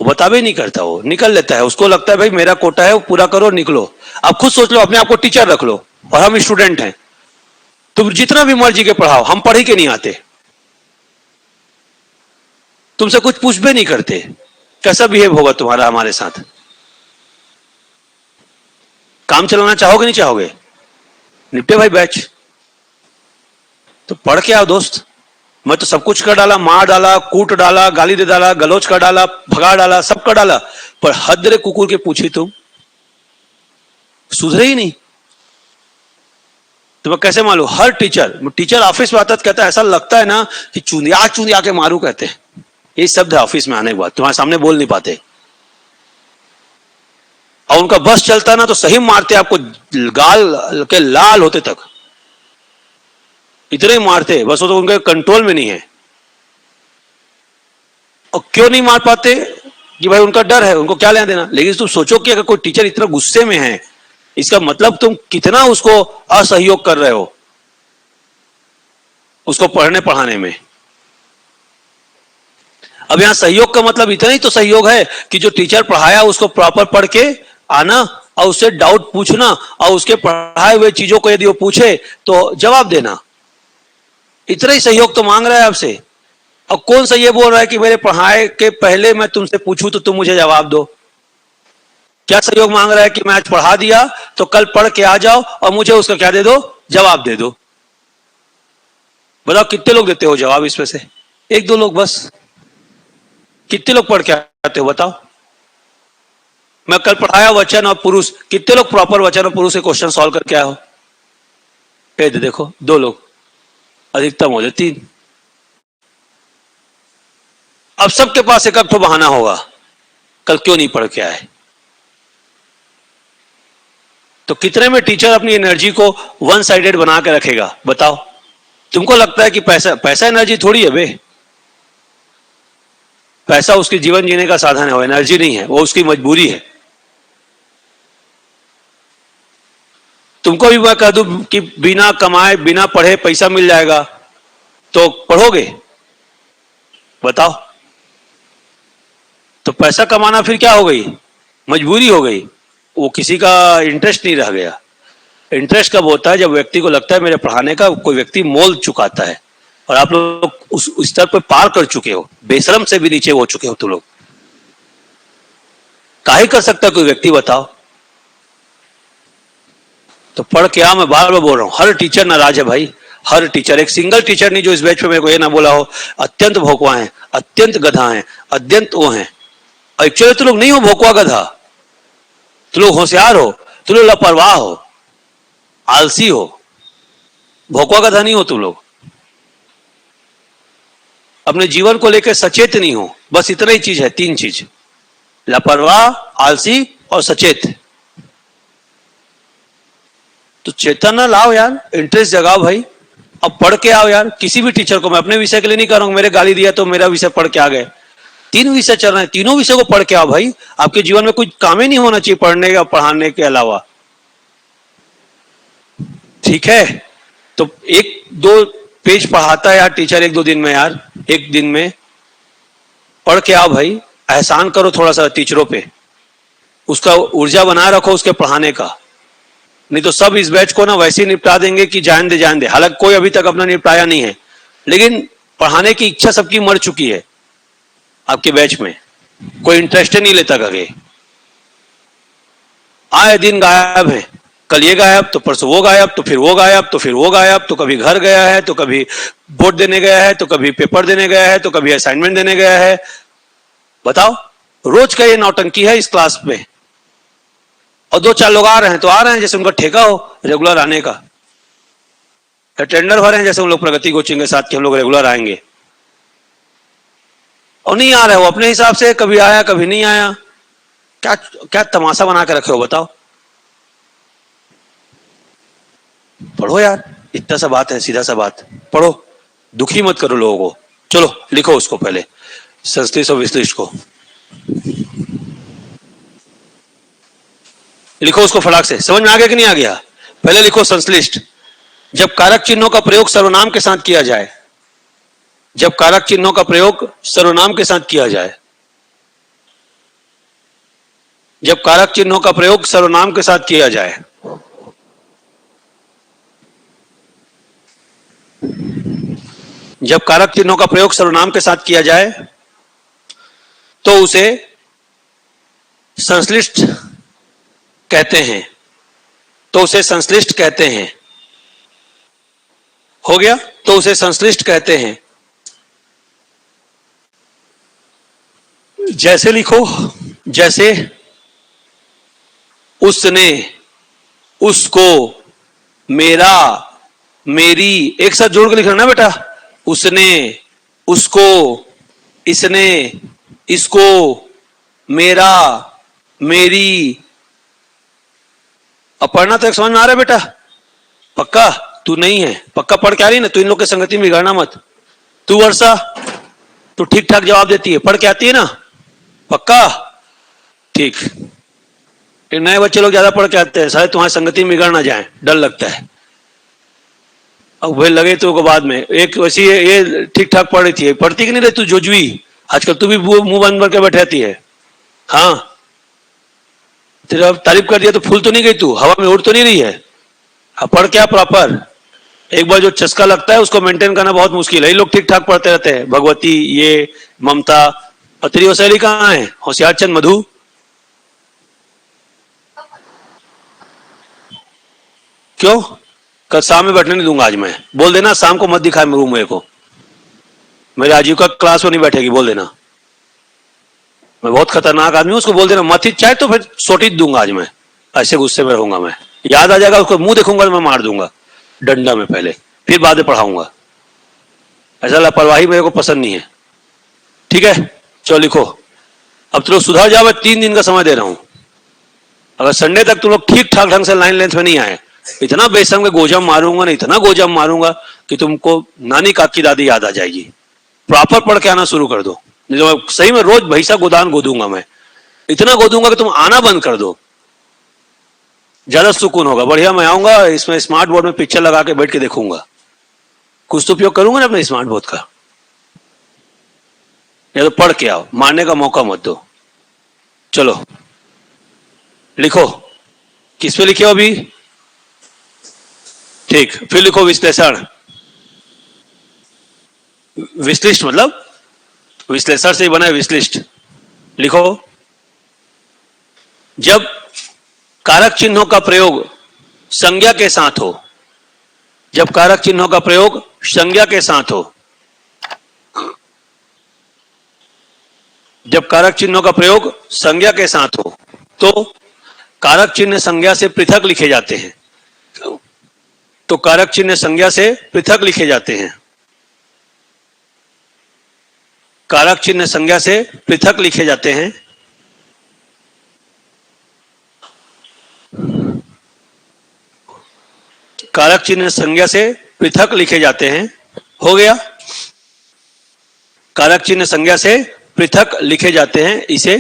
वो बता भी नहीं करता, वो निकल लेता है। उसको लगता है भाई मेरा कोटा है, वो पूरा करो निकलो। अब खुद सोच लो, अपने आप को टीचर रख लो और हम स्टूडेंट हैं। तुम जितना भी मर्जी के पढ़ाओ, हम पढ़ ही के नहीं आते, तुमसे कुछ पूछ भी नहीं करते। कैसा बिहेव होगा तुम्हारा हमारे साथ? काम चलाना चाहोगे नहीं चाहोगे? निपटे भाई बैच, तो पढ़ के आओ दोस्त। मैं तो सब कुछ कर डाला, मार डाला, कूट डाला, गाली दे डाला, गलोच कर डाला, भगा डाला, सब कर डाला, पर हदरे कुकुर के पूछी तुम सुधरे ही नहीं। तो मैं कैसे मालूम? हर टीचर ऑफिस में आता है, कहता है ऐसा लगता है ना कि चूंदिया के मारू, कहते हैं ये शब्द है ऑफिस में आने के बाद, तुम्हारे सामने बोल नहीं पाते। और उनका बस चलता ना तो सही मारते आपको, गाल के लाल होते तक, इतने मारते, बस वो तो उनके कंट्रोल में नहीं है। और क्यों नहीं मार पाते? कि भाई उनका डर है, उनको क्या लेना देना। लेकिन तुम सोचो कि अगर कोई टीचर इतना गुस्से में है, इसका मतलब तुम कितना उसको असहयोग कर रहे हो उसको पढ़ने पढ़ाने में। अब यहां सहयोग का मतलब इतना ही तो सहयोग है कि जो टीचर पढ़ाया उसको प्रॉपर पढ़ के आना और उससे डाउट पूछना, और उसके पढ़ाए हुए चीजों को यदि वो पूछे तो जवाब देना। इतना ही सहयोग तो मांग रहा है आपसे। और कौन सा ये बोल रहा है कि मेरे पढ़ाए के पहले मैं तुमसे पूछूं तो तुम मुझे जवाब दो? क्या सहयोग मांग रहा है कि मैं आज पढ़ा दिया तो कल पढ़ के आ जाओ और मुझे उसका क्या दे दो? जवाब दे दो। बताओ कितने लोग देते हो जवाब इसमें से? 1-2 लोग बस। कितने लोग पढ़ के आते हो बताओ? मैं कल पढ़ाया वचन और पुरुष, कितने लोग प्रॉपर वचन और पुरुष के क्वेश्चन सॉल्व करके आए हो? देखो 2 लोग, अधिकतम हो जाए 3। अब सबके पास एक ठो बहाना होगा, कल क्यों नहीं पढ़ के आए। तो कितने में टीचर अपनी एनर्जी को वन साइडेड बना के रखेगा बताओ? तुमको लगता है कि पैसा एनर्जी थोड़ी है बे। पैसा उसके जीवन जीने का साधन है, वो एनर्जी नहीं है, वो उसकी मजबूरी है। तुमको भी मैं कह दूं कि बिना कमाए बिना पढ़े पैसा मिल जाएगा तो पढ़ोगे? बताओ। तो पैसा कमाना फिर क्या हो गई? मजबूरी हो गई। वो किसी का इंटरेस्ट नहीं रह गया। इंटरेस्ट कब होता है? जब व्यक्ति को लगता है मेरे पढ़ाने का कोई व्यक्ति मोल चुकाता है। और आप लोग उस स्तर पर पार कर चुके हो, बेशरम से भी नीचे हो चुके हो तुम लोग। काहे कर सकता है कोई व्यक्ति? बताओ। तो पढ़ के आ, मैं बार बार बोल रहा हूं, हर टीचर नाराज है भाई, हर टीचर। एक सिंगल टीचर नहीं जो इस बैच पे मेरे को ये ना बोला हो अत्यंत भोकवा है, अत्यंत गधा है, अत्यंत वो है। एक्चुअली तुम लोग नहीं हो भोकवा गधा, तुम लोग होशियार हो, तुम लोग लापरवाह हो, आलसी हो, भोकवा गधा नहीं हो तुम लोग। अपने जीवन को लेकर सचेत नहीं हो, बस इतना ही चीज है, तीन चीज, लापरवाह, आलसी और सचेत। तो चेतना लाओ यार, इंटरेस्ट जगाओ भाई। अब पढ़ के आओ यार। किसी भी टीचर को, मैं अपने विषय के लिए नहीं कर रहा हूं, मेरे गाली दिया तो मेरा विषय पढ़ के आ गए। 3 विषय चल रहे हैं, तीनों विषय को पढ़ के आओ भाई। आपके जीवन में कुछ काम ही नहीं होना चाहिए पढ़ने का, पढ़ाने के अलावा। ठीक है? तो 1-2 पेज पढ़ाता है यार टीचर 1-2 दिन में यार, एक दिन में पढ़ के आओ भाई। एहसान करो थोड़ा सा टीचरों पे, उसका ऊर्जा बनाए रखो उसके पढ़ाने का। नहीं तो सब इस बैच को ना वैसे ही निपटा देंगे कि जान दे। हालांकि कोई अभी तक अपना निपटाया नहीं है, लेकिन पढ़ाने की इच्छा सबकी मर चुकी है। आपके बैच में कोई इंटरेस्ट नहीं लेता कभी। आए दिन गायब है, कल ये गायब, तो परसों वो गायब, तो फिर वो गायब, तो फिर वो गायब, तो कभी घर गया है, तो कभी वोट देने गया है, तो कभी पेपर देने गया है, तो कभी असाइनमेंट देने गया है। बताओ, रोज का ये नौटंकी है इस क्लास में। और 2-4 लोग आ रहे हैं तो आ रहे हैं जैसे उनका ठेका हो रेगुलर आने का। टेंडर भरे हैं जैसे उन लोग प्रगति कोचिंग के साथ कि हम लोग रेगुलर आएंगे, और नहीं आ रहे हो अपने हिसाब से, कभी आया कभी नहीं आया। क्या क्या तमाशा बना के रखे हो? बताओ। पढ़ो यार, इतना सा बात है, सीधा सा बात, पढ़ो, दुखी मत करो लोगों को। चलो लिखो उसको पहले, संश्लिष्ट और विश्लिष्ट को लिखो उसको फटाक से। समझ में आ गया कि नहीं आ गया? पहले लिखो संश्लिष्ट। जब कारक चिन्हों का प्रयोग सर्वनाम के साथ किया जाए, जब कारक चिन्हों का प्रयोग सर्वनाम के साथ किया जाए, जब कारक चिन्हों का प्रयोग सर्वनाम के साथ किया जाए, जब कारक चिन्हों का प्रयोग सर्वनाम के साथ किया जाए तो उसे संश्लिष्ट कहते हैं, तो उसे संश्लिष्ट कहते हैं। हो गया? तो उसे संश्लिष्ट कहते हैं। जैसे लिखो, जैसे उसने, उसको, मेरा, मेरी, एक साथ जोड़ के लिखना ना बेटा। उसने, उसको, इसने, इसको, मेरा, मेरी। अब पढ़ना तो एक समझ में आ रहा है बेटा? पक्का? तू नहीं है पक्का पढ़ के आ रही ना? तू इन लोग के संगति में बिगाड़ना मत। तू वर्षा, तू ठीक ठाक जवाब देती है, पढ़ के आती है ना? पक्का? ठीक। नए बच्चे लोग ज्यादा पढ़ के आते हैं, शायद तुम्हारी संगति में बिगड़ ना जाए, डर लगता है। अब भाई लगे तो बाद में। एक वैसी ये ठीक ठाक पढ़ रही थी, पढ़ती कि नहीं रही तू जोजवी? आजकल तू भी मुंह बंद करके बैठी रहती है। हाँ, तेरा तारीफ कर दिया तो फूल तो नहीं गई तू, हवा में उड़ तो नहीं रही है? अब पढ़ क्या प्रॉपर। एक बार जो चस्का लगता है उसको मेंटेन करना बहुत मुश्किल है। ये लोग ठीक ठाक पढ़ते रहते हैं, भगवती, ये ममता। और तेरी सहेली कहाँ है, होशियार चंद, मधु? क्यों? कल शाम में बैठने नहीं दूंगा आज मैं। बोल देना शाम को मत दिखाए रूम मेरे को, मेरे आजीविका क्लास में नहीं बैठेगी, बोल देना। मैं बहुत खतरनाक आदमी हूं, उसको बोल देना मत ही, चाहे तो फिर सोटी दूंगा आज मैं। ऐसे गुस्से में रहूंगा मैं, याद आ जाएगा उसको, मुंह देखूंगा तो मैं मार दूंगा डंडा में पहले, फिर बाद में पढ़ाऊंगा। ऐसा लापरवाही मेरे को पसंद नहीं है। ठीक है, चलो लिखो। अब तुम लोग सुधर जाओ, मैं 3 दिन का समय दे रहा हूं। अगर संडे तक तुम लोग ठीक ठाक ढंग से लाइन लेंथ में नहीं आए, इतना बेशर्म के गोजम मारूंगा ना, इतना गोजम मारूंगा कि तुमको नानी काकी दादी याद आ जाएगी। प्रॉपर पढ़ के आना शुरू कर दो, नहीं तो सही में रोज भैंसा गोदान गोदूंगा मैं, इतना गोदूंगा कि तुम आना बंद कर दो। ज्यादा सुकून होगा। बढ़िया, मैं आऊंगा इसमें स्मार्ट बोर्ड में पिक्चर लगा के बैठ के देखूंगा, कुछ तो उपयोग करूंगा ना अपने स्मार्ट बोर्ड का। या तो पढ़ के आओ, मारने का मौका मत दो। चलो लिखो, किस पे लिखे हो अभी? ठीक, फिर लिखो विश्लेषण। विश्लिष्ट मतलब विश्लेषण से ही बना है विश्लिष्ट। लिखो, जब कारक चिन्हों का प्रयोग संज्ञा के साथ हो, जब कारक चिन्हों का प्रयोग संज्ञा के साथ हो, जब कारक चिन्हों का प्रयोग संज्ञा के साथ हो तो कारक चिन्ह संज्ञा से पृथक लिखे जाते हैं। तो कारक चिन्ह संज्ञा से पृथक लिखे जाते हैं, कारक चिन्ह संज्ञा से पृथक लिखे जाते हैं। कारक चिन्ह संज्ञा से पृथक लिखे जाते हैं। हो गया, कारक चिन्ह संज्ञा से पृथक लिखे जाते हैं, इसे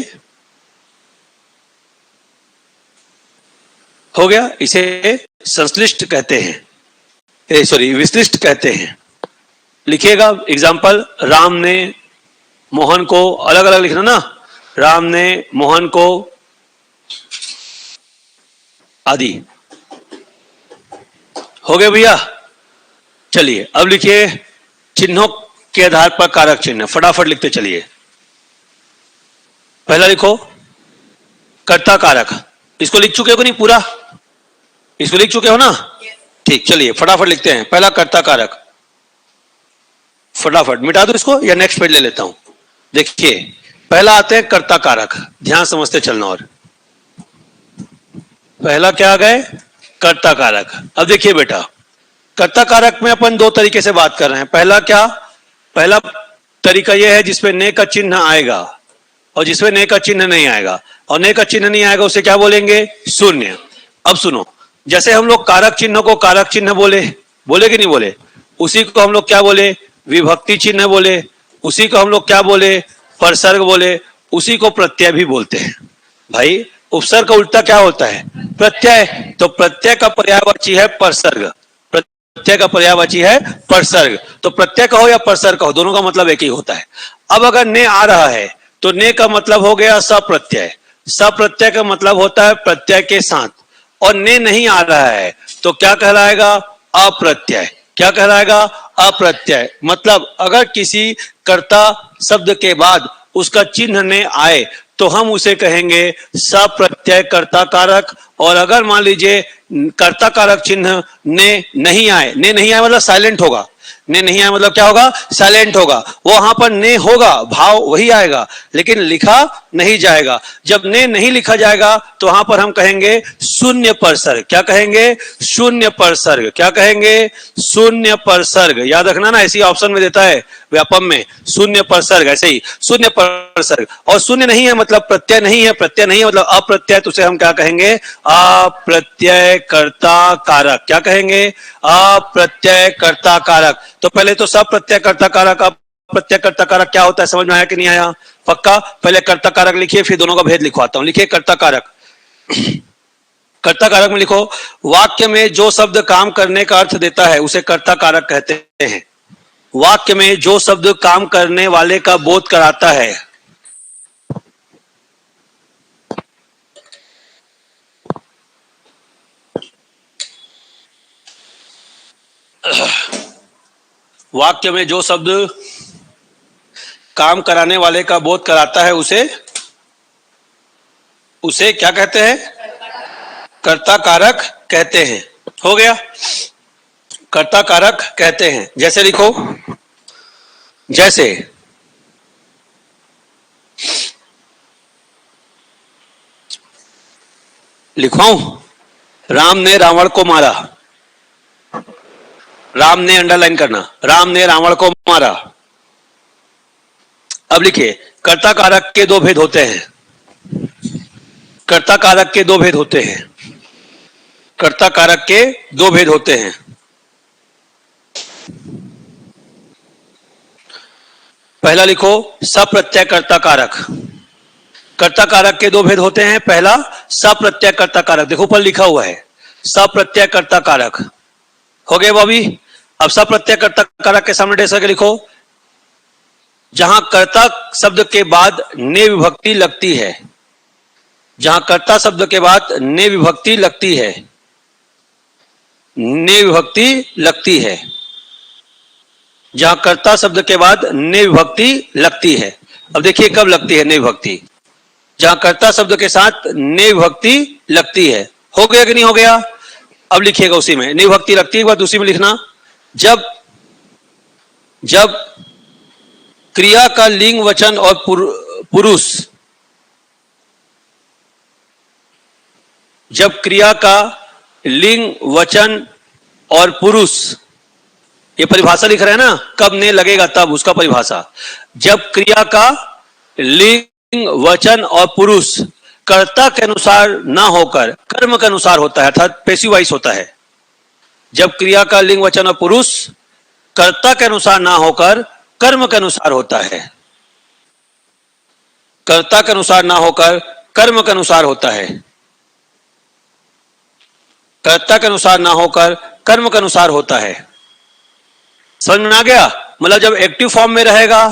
हो गया, इसे संश्लिष्ट कहते हैं, सॉरी विश्लिष्ट कहते हैं। लिखिएगा एग्जाम्पल, राम ने मोहन को, अलग अलग लिखना ना, राम ने मोहन को आदि। हो गए भैया? चलिए अब लिखिए चिन्हों के आधार पर कारक चिन्ह, फटाफट लिखते चलिए। पहला लिखो कर्ता कारक, इसको लिख चुके हो कि नहीं पूरा? इसको लिख चुके हो ना? ठीक, चलिए फटाफट लिखते हैं। पहला कर्ता कारक, फटाफट मिटा दो इसको या नेक्स्ट पेज ले लेता हूं। देखिए पहला आते हैं कर्ता कारक, ध्यान समझते चलना। और पहला क्या आ गए? कर्ता कारक। अब देखिए बेटा, कर्ता कारक में अपन दो तरीके से बात कर रहे हैं। पहला क्या? पहला तरीका यह है जिसमें ने का चिन्ह आएगा और जिसमें ने का चिन्ह नहीं आएगा, और ने का चिन्ह नहीं आएगा उसे क्या बोलेंगे? शून्य। अब सुनो, जैसे हम लोग कारक चिन्ह को कारक चिन्ह बोले, बोले कि नहीं बोले? उसी को हम लोग क्या बोले? विभक्ति चिन्ह बोले। उसी को हम लोग क्या बोले? परसर्ग बोले। उसी को प्रत्यय भी बोलते हैं। भाई उपसर्ग का उल्टा क्या होता है? प्रत्यय। तो प्रत्यय का पर्यायवाची है परसर्ग, प्रत्यय का पर्यायवाची है परसर्ग। तो प्रत्यय कहो या परसर्ग कहो, दोनों का मतलब एक ही होता है। अब अगर ने आ रहा है तो ने का मतलब हो गया सप्रत्यय, सप्रत्यय का मतलब होता है प्रत्यय के साथ, और ने नहीं आ रहा है तो क्या कहलाएगा? अप्रत्यय। क्या कहलाएगा? अप्रत्यय। मतलब अगर किसी कर्ता शब्द के बाद उसका चिन्ह ने आए तो हम उसे कहेंगे सप्रत्यय कर्ता कारक। और अगर मान लीजिए कर्ता कारक चिन्ह ने नहीं आए, ने नहीं आए मतलब साइलेंट होगा, ने नहीं आया मतलब क्या होगा? साइलेंट होगा। वो वहां पर ने होगा, भाव वही आएगा, लेकिन लिखा नहीं जाएगा। जब ने नहीं लिखा जाएगा तो वहां पर हम कहेंगे शून्य परसर्ग। क्या कहेंगे? शून्य परसर्ग। क्या कहेंगे? शून्य परसर्ग। याद रखना ना, ऐसी ऑप्शन में देता है व्यापम में, शून्य परसर्ग, ऐसे ही शून्य परसर्ग। और शून्य नहीं है मतलब प्रत्यय नहीं है, प्रत्यय नहीं है मतलब अप्रत्यय, तो उसे हम क्या कहेंगे? अप्रत्यय कर्ता कारक। क्या कहेंगे? अप्रत्यय कर्ता कारक। तो पहले तो सब प्रत्यय कर्ता कारक, प्रत्यय कर्ता कारक क्या होता है समझ में आया कि नहीं आया? पक्का? पहले कर्ता कारक लिखिए, फिर दोनों का भेद लिखवाता हूं। लिखिए कर्ता कारक। कर्ता कारक में लिखो, वाक्य में जो शब्द काम करने का अर्थ देता है उसे कर्ता कारक कहते हैं। वाक्य में जो शब्द काम करने वाले का बोध कराता है, वाक्य में जो शब्द काम कराने वाले का बोध कराता है उसे क्या कहते हैं? कर्ता कारक कहते हैं। हो गया, कर्ता कारक कहते हैं। जैसे लिखो, जैसे लिखवाऊं, राम ने रावण को मारा। राम ने अंडरलाइन करना, राम ने रावण को मारा। अब लिखिए, कर्ता कारक के दो भेद होते हैं। कर्ता कारक के दो भेद होते हैं। कर्ता कारक के दो भेद होते हैं। पहला लिखो सप्रत्यय कर्ता कारक। कर्ता कारक के दो भेद होते हैं। पहला सप्रत्यय कर्ता कारक, देखो ऊपर लिखा हुआ है सप्रत्यय कर्ता कारक। हो गया बॉबी। अब सप्रत्यय कर्ता कारक के सामने ढेर करके लिखो, जहां कर्ता शब्द के बाद ने विभक्ति लगती है, जहां कर्ता शब्द के बाद ने विभक्ति लगती है, ने विभक्ति लगती है, जहां कर्ता शब्द के बाद ने विभक्ति लगती है। अब देखिए कब लगती है ने विभक्ति, जहां कर्ता शब्द के साथ ने विभक्ति लगती है। हो गया कि नहीं हो गया? अब लिखिएगा उसी में ने विभक्ति लगती है, एक बार उसी में लिखना, जब जब क्रिया का लिंग वचन और पुरुष, जब क्रिया का लिंग वचन और पुरुष, ये परिभाषा लिख रहे हैं ना, कब ने लगेगा तब, उसका परिभाषा। जब क्रिया का लिंग वचन और पुरुष कर्ता के अनुसार ना होकर कर्म के अनुसार होता है, अर्थात पैसिव वॉइस होता है। जब क्रिया का लिंग वचन और पुरुष कर्ता के अनुसार ना होकर कर्म के अनुसार होता है, कर्ता के अनुसार ना होकर कर्म के अनुसार होता है, कर्ता के अनुसार ना होकर कर्म के अनुसार होता है। समझ में आ गया? मतलब जब एक्टिव फॉर्म में रहेगा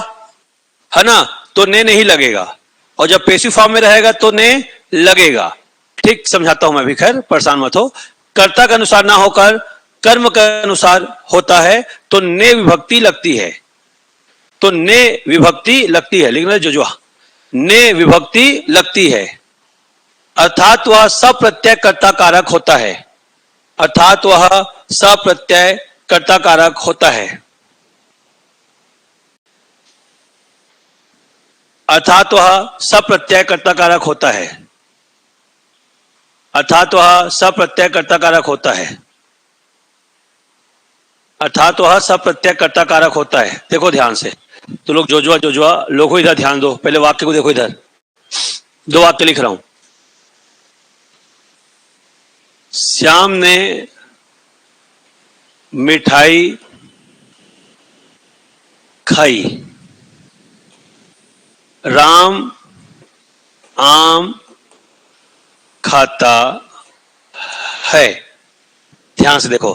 है ना तो ने नहीं लगेगा, और जब पैसिव फॉर्म में रहेगा तो ने लगेगा। ठीक समझाता हूं मैं भी, खैर परेशान मत हो। कर्ता के अनुसार ना होकर कर्म के अनुसार होता है तो ने विभक्ति लगती है, तो ने विभक्ति लगती है, लिखना जो ने विभक्ति लगती है, अर्थात वह सप्रत्यय कर्ता कारक होता है, अर्थात वह सप्रत्यय कर्ता कारक होता है, अर्थात वह सप्रत्यय कर्ता कारक होता है, अर्थात वह सप्रत्यय कर्ता कारक होता है, अर्थात वह सप्रत्यय कर्ता कारक होता है। देखो ध्यान से, तो लोग जोजुआ लोगों इधर ध्यान दो, पहले वाक्य को देखो, इधर दो वाक्य लिख रहा हूं। श्याम ने मिठाई खाई, राम आम खाता है। ध्यान से देखो,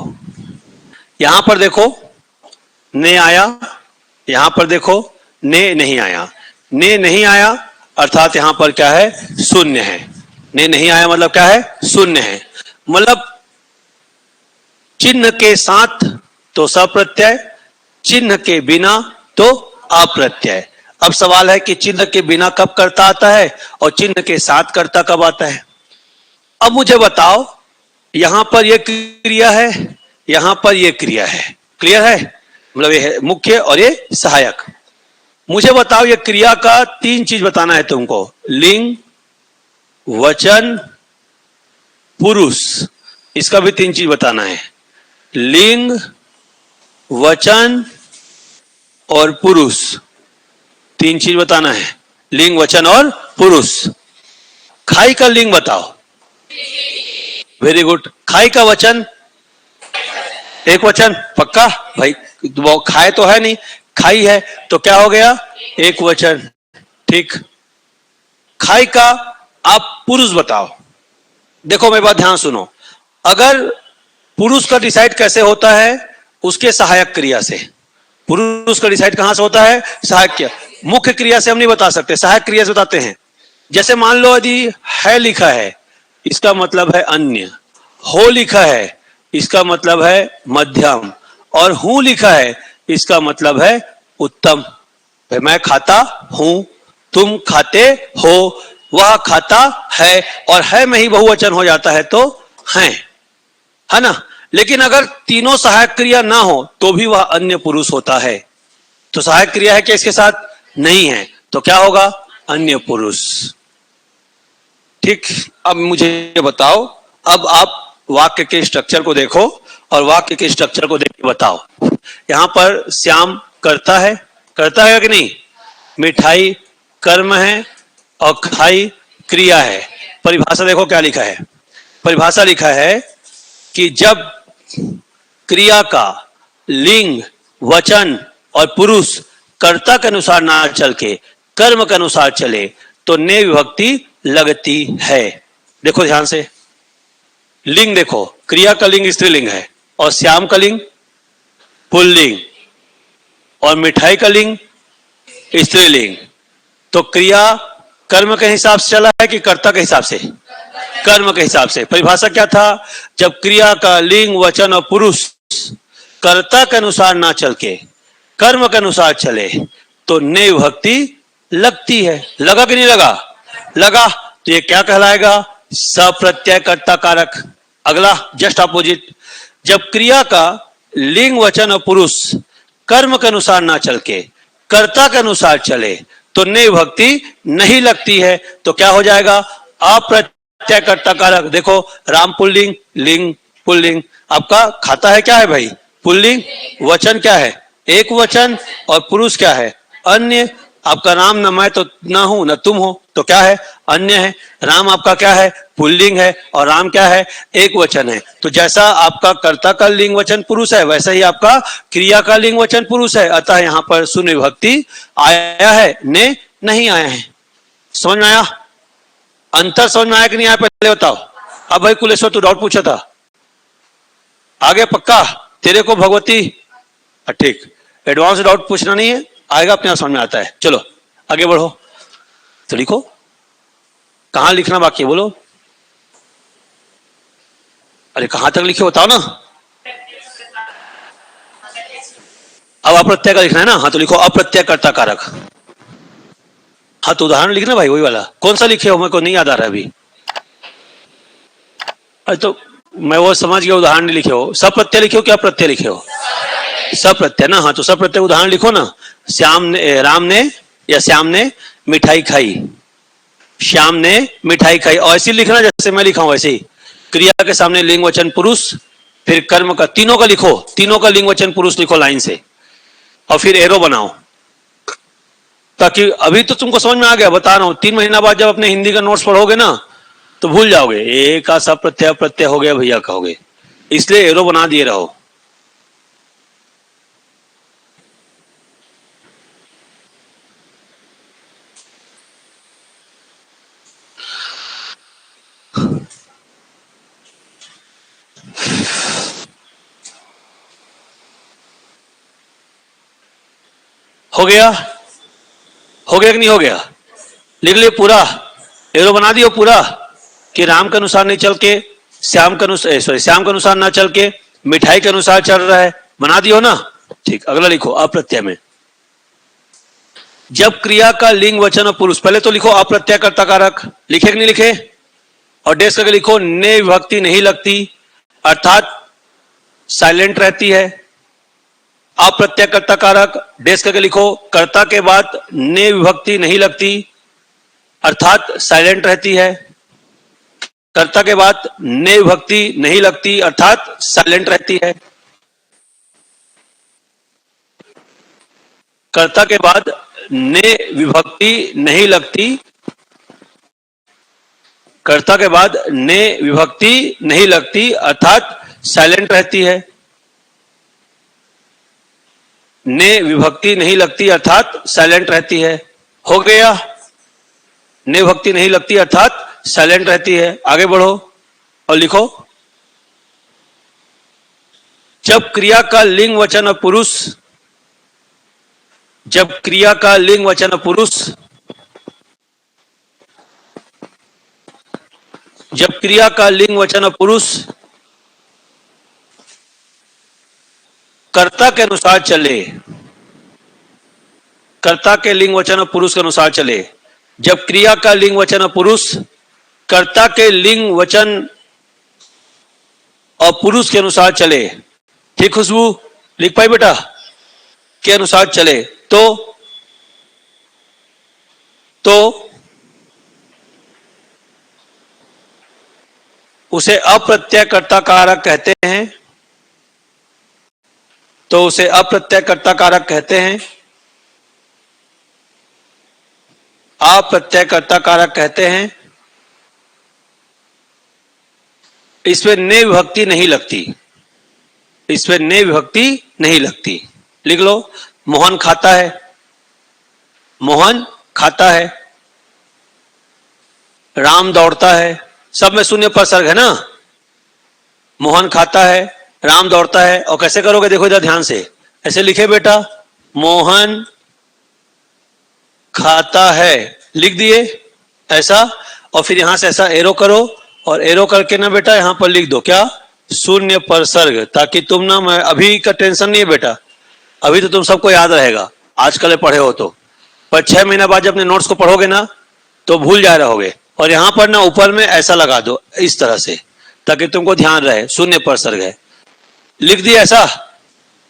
यहां पर देखो ने आया, यहां पर देखो ने नहीं आया। ने नहीं आया अर्थात यहां पर क्या है? शून्य है। ने नहीं आया मतलब क्या है? शून्य है। मतलब चिन्ह के साथ तो सप्रत्यय, चिन्ह के बिना तो अप्रत्यय। अब सवाल है कि चिन्ह के बिना कब कर्ता आता है और चिन्ह के साथ कर्ता कब आता है। अब मुझे बताओ, यहां पर यह क्रिया है, यहां पर यह क्रिया है, क्लियर है? मतलब ये है मुख्य और ये सहायक। मुझे बताओ ये क्रिया का तीन चीज बताना है तुमको, लिंग वचन पुरुष, इसका भी तीन चीज बताना है, लिंग वचन और पुरुष, तीन चीज बताना है, लिंग वचन और पुरुष। खाई का लिंग बताओ। Very good. खाई का वचन एक वचन, पक्का भाई? वो खाए तो है नहीं, खाई है तो क्या हो गया? एक वचन। ठीक। खाई का आप पुरुष बताओ। देखो मेरी बात ध्यान सुनो, अगर पुरुष का डिसाइड कैसे होता है? उसके सहायक क्रिया से। पुरुष का डिसाइड कहां से होता है? सहायक क्रिया। मुख्य क्रिया से हम नहीं बता सकते, सहायक क्रिया से बताते हैं। जैसे मान लो यदि है लिखा है, इसका मतलब है अन्य, हो लिखा है इसका मतलब है मध्यम, और हूं लिखा है इसका मतलब है उत्तम। मैं खाता हूं, तुम खाते हो, वह खाता है, और है में ही बहुवचन हो जाता है तो है ना। लेकिन अगर तीनों सहायक क्रिया ना हो तो भी वह अन्य पुरुष होता है। तो सहायक क्रिया है क्या इसके साथ? नहीं है, तो क्या होगा? अन्य पुरुष। ठीक। अब मुझे बताओ, अब आप वाक्य के स्ट्रक्चर को देखो और वाक्य के स्ट्रक्चर को देख के बताओ। यहां पर श्याम करता है कि नहीं? मिठाई कर्म है और खाई क्रिया है। परिभाषा देखो क्या लिखा है। परिभाषा लिखा है कि जब क्रिया का लिंग वचन और पुरुष कर्ता के अनुसार ना चल के कर्म के अनुसार चले तो ने विभक्ति लगती है। देखो ध्यान से, लिंग देखो, क्रिया का लिंग स्त्रीलिंग है और श्याम का लिंग पुल्लिंग और मिठाई का लिंग स्त्रीलिंग। तो क्रिया कर्म के हिसाब से चला है कि कर्ता के हिसाब से? कर्म के हिसाब से। परिभाषा क्या था? जब क्रिया का लिंग वचन और पुरुष कर्ता के अनुसार ना चल के कर्म के अनुसार चले तो ने विभक्ति लगती है। लगा कि नहीं लगा? लगा। तो ये क्या कहलाएगा? सप्रत्यय कर्ता कारक। अगला जस्ट अपोजिट, जब क्रिया का लिंग वचन और पुरुष कर्म के अनुसार ना चल के कर्ता के अनुसार चले तो ने विभक्ति नहीं लगती है। तो क्या हो जाएगा? अप्रत्यय कर्ता कारक। देखो, राम पुल्लिंग, लिंग पुल्लिंग। आपका खाता है क्या है भाई? पुल्लिंग। वचन क्या है? एक वचन। और पुरुष क्या है? अन्य। आपका राम न मैं तो न हूं न तुम हो, तो क्या है? अन्य है। राम आपका क्या है? पुल्लिंग है और राम क्या है? एक वचन है। तो जैसा आपका कर्ता का लिंग वचन पुरुष है वैसा ही आपका क्रिया का लिंग वचन पुरुष है। अतः यहां पर शून्य विभक्ति आया है, ने नहीं आया है। समझ में आया? अंतर समझ में आया कि नहीं आया? पहले बताओ। अब भाई कुलेश्वर तू डाउट पूछा था, आगे पक्का तेरे को भगवती? ठीक, एडवांस डाउट पूछना नहीं है, आएगा अपने आप समझ में आता है। चलो आगे बढ़ो। तो लिखो, कहां लिखना बाकी है बोलो? अरे कहां तक लिखे बताओ ना। अब अप्रत्यय का लिखना है ना? हाँ तो लिखो अप्रत्यय कर्ता कारक। हाँ तो उदाहरण लिखना भाई, वही वाला। कौन सा लिखे हो? मेरे को नहीं याद आ रहा है अभी। अरे तो मैं वो समझ गया, उदाहरण नहीं लिखे हो। सप्रत्यय लिखे हो क्या प्रत्यय लिखे हो? सप्रत्यय ना। हाँ तो सप्रत्यय उदाहरण लिखो ना। श्याम ने, राम ने या श्याम ने मिठाई खाई। श्याम ने मिठाई खाई। और ऐसे लिखना जैसे मैं लिखा हूं वैसे ही। क्रिया के सामने लिंग वचन पुरुष, फिर कर्म का, तीनों का लिखो, तीनों का लिंग वचन पुरुष लिखो लाइन से, और फिर एरो बनाओ। ताकि अभी तो तुमको समझ में आ गया, बता रहा हूं। 3 महीना बाद जब अपने हिंदी का नोट्स पढ़ोगे ना तो भूल जाओगे। एक का सब प्रत्यय प्रत्यय हो गया भैया कहोगे, इसलिए एरो बना दिए रहो। हो गया? हो गया कि नहीं हो गया? लिख लियो पूरा, एरो बना दियो पूरा कि राम के अनुसार नहीं चल के श्याम के अनुसार, सॉरी श्याम के अनुसार ना चल के मिठाई के अनुसार चल रहा है। बना दियो ना? ठीक। अगला लिखो अप्रत्यय में, जब क्रिया का लिंग वचन और पुरुष, पहले तो लिखो अप्रत्यय कर्ता कारक। लिखे कि नहीं लिखे? और डेस्क करके लिखो ने विभक्ति नहीं लगती, अर्थात साइलेंट रहती है। अप्रत्यय कर्ता कारक, डेस्क करके लिखो कर्ता के बाद ने विभक्ति नहीं लगती अर्थात साइलेंट रहती है। कर्ता के बाद ने विभक्ति नहीं लगती अर्थात साइलेंट रहती है। कर्ता के बाद ने विभक्ति नहीं लगती, कर्ता के बाद ने विभक्ति नहीं लगती अर्थात साइलेंट रहती है। ने विभक्ति नहीं लगती अर्थात साइलेंट रहती है। हो गया? ने विभक्ति नहीं लगती अर्थात साइलेंट रहती है। आगे बढ़ो और लिखो, जब क्रिया का लिंग वचन और पुरुष, जब क्रिया का लिंग वचन और पुरुष, जब क्रिया का लिंग वचन और पुरुष कर्ता के अनुसार चले, कर्ता के लिंग वचन और पुरुष के अनुसार चले, जब क्रिया का लिंग वचन और पुरुष कर्ता के लिंग वचन और पुरुष के अनुसार चले। ठीक खुशबू? लिख पाई बेटा? के अनुसार चले तो उसे अप्रत्यय कर्ता कारक कहते हैं। तो उसे अप्रत्यय कर्ता कारक कहते हैं, अप्रत्यय कर्ता कारक कहते हैं। इसमें ने विभक्ति नहीं लगती, इसमें ने विभक्ति नहीं लगती। लिख लो, मोहन खाता है, मोहन खाता है। राम दौड़ता है, सब में शून्य उपसर्ग है ना। मोहन खाता है, राम दौड़ता है। और कैसे करोगे देखो इधर ध्यान से, ऐसे लिखे बेटा, मोहन खाता है, लिख दिए ऐसा। और फिर यहां से ऐसा एरो करो और एरो करके ना बेटा यहां पर लिख दो क्या, शून्य उपसर्ग, ताकि तुम ना, मैं अभी का टेंशन नहीं है बेटा, अभी तो तुम सबको याद रहेगा आजकल पढ़े हो तो, पर 6 महीना बाद जब अपने नोट्स को पढ़ोगे ना तो भूल जा रहोगे। और यहां पर ना ऊपर में ऐसा लगा दो इस तरह से, ताकि तुमको ध्यान रहे शून्य उपसर्ग है। लिख दिया ऐसा।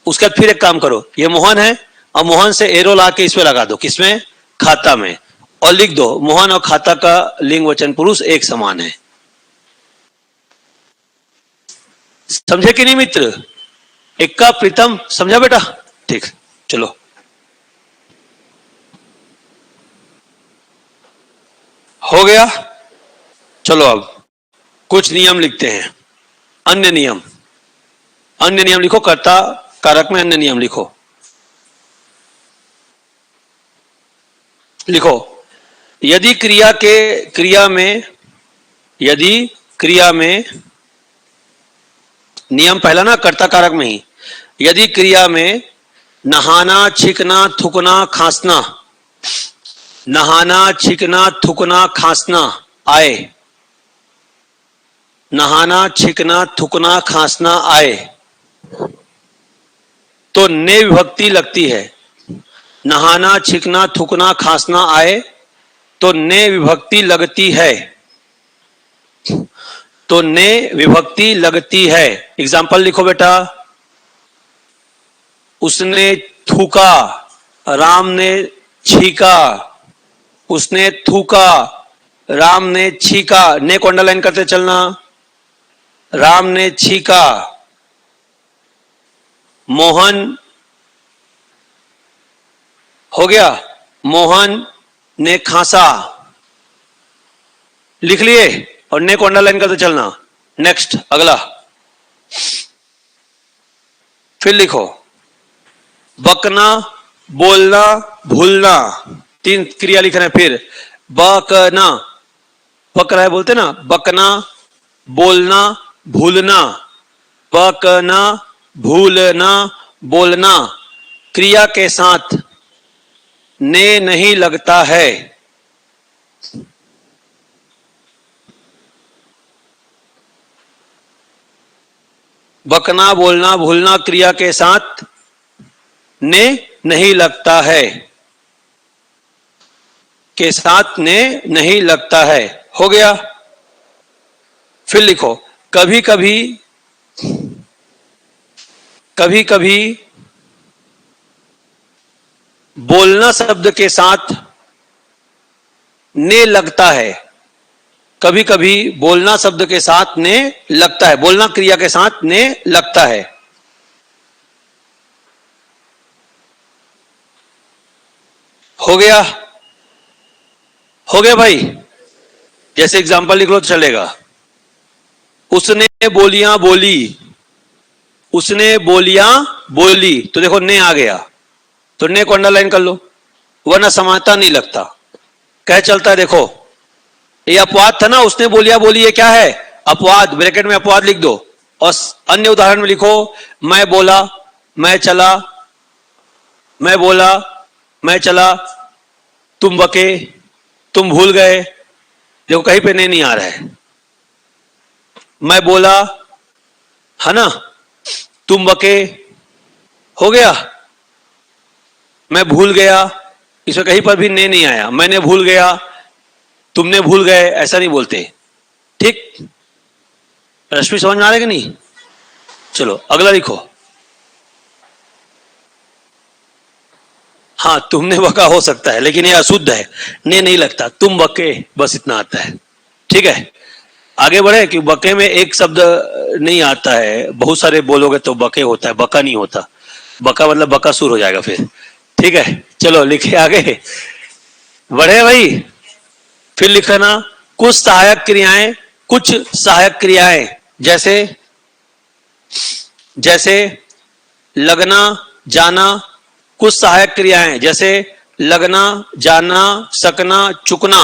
उसके बाद फिर एक काम करो, ये मोहन है और मोहन से एरो ला के इसमें लगा दो, किसमें, खाता में, और लिख दो मोहन और खाता का लिंग वचन पुरुष एक समान है। समझे कि नहीं मित्र? एक का प्रीतम, समझा बेटा? ठीक, चलो हो गया। चलो अब कुछ नियम लिखते हैं, अन्य नियम। अन्य नियम लिखो, कर्ता कारक में अन्य नियम लिखो। लिखो, यदि क्रिया में नियम पहला ना कर्ता कारक में ही, यदि क्रिया में नहाना, छिकना, थूकना, खांसना, नहाना, छिकना, थूकना, खांसना आए, नहाना, छिकना, थूकना, खांसना आए, तो ने विभक्ति लगती है। नहाना, छिकना, थूकना, खांसना आए तो ने विभक्ति लगती है, तो ने विभक्ति लगती है। एग्जाम्पल लिखो बेटा, उसने थूका, राम ने छीका, उसने थूका, राम ने छीका, ने को अंडरलाइन करते चलना, राम ने छीका, मोहन, हो गया, मोहन ने खांसा, लिख लिए, और ने को अंडरलाइन करते चलना। नेक्स्ट अगला, फिर लिखो, बकना, बोलना, भूलना, 3 क्रिया लिख रहे हैं। फिर बकना, बक रहा है बोलते ना, बकना, बोलना, भूलना, बकना, भूलना, बोलना, क्रिया के साथ ने नहीं लगता है। बकना, बोलना, भूलना क्रिया के साथ ने नहीं लगता है, के साथ ने नहीं लगता है। हो गया। फिर लिखो, कभी कभी, कभी कभी बोलना शब्द के साथ ने लगता है, कभी कभी बोलना शब्द के साथ ने लगता है, बोलना क्रिया के साथ ने लगता है। हो गया, हो गया भाई। जैसे एग्जांपल लिख लो तो चलेगा, उसने बोलियां बोली, उसने बोलियां बोली, तो देखो ने आ गया, तो ने को अंडरलाइन कर लो, वरना समानता नहीं लगता, कह चलता है। देखो ये अपवाद था ना, उसने बोलियां बोली, ये क्या है, अपवाद, ब्रैकेट में अपवाद लिख दो। और अन्य उदाहरण में लिखो, मैं बोला, मैं चला, मैं बोला, मैं चला, तुम बके, तुम भूल गए, देखो कहीं पे नहीं आ रहा है। मैं बोला, है ना, तुम बके, हो गया। मैं भूल गया, इसमें कहीं पर भी ने नहीं आया। मैंने भूल गया, तुमने भूल गए, ऐसा नहीं बोलते। ठीक, रश्मि समझ में आ रहा है कि नहीं? चलो अगला लिखो। हाँ, तुमने बका हो सकता है, लेकिन ये अशुद्ध है, ने नहीं लगता, तुम बके, बस इतना आता है। ठीक है, आगे बढ़े, कि बके में एक शब्द नहीं आता है, बहुत सारे बोलोगे तो बके होता है, बका नहीं होता। बका मतलब बकासुर हो जाएगा फिर। ठीक है, चलो लिखे आगे बढ़े भाई। फिर लिखना, कुछ सहायक क्रियाएं, कुछ सहायक क्रियाएं, जैसे जैसे लगना, जाना, कुछ सहायक क्रियाएं जैसे लगना, जाना, सकना, चुकना,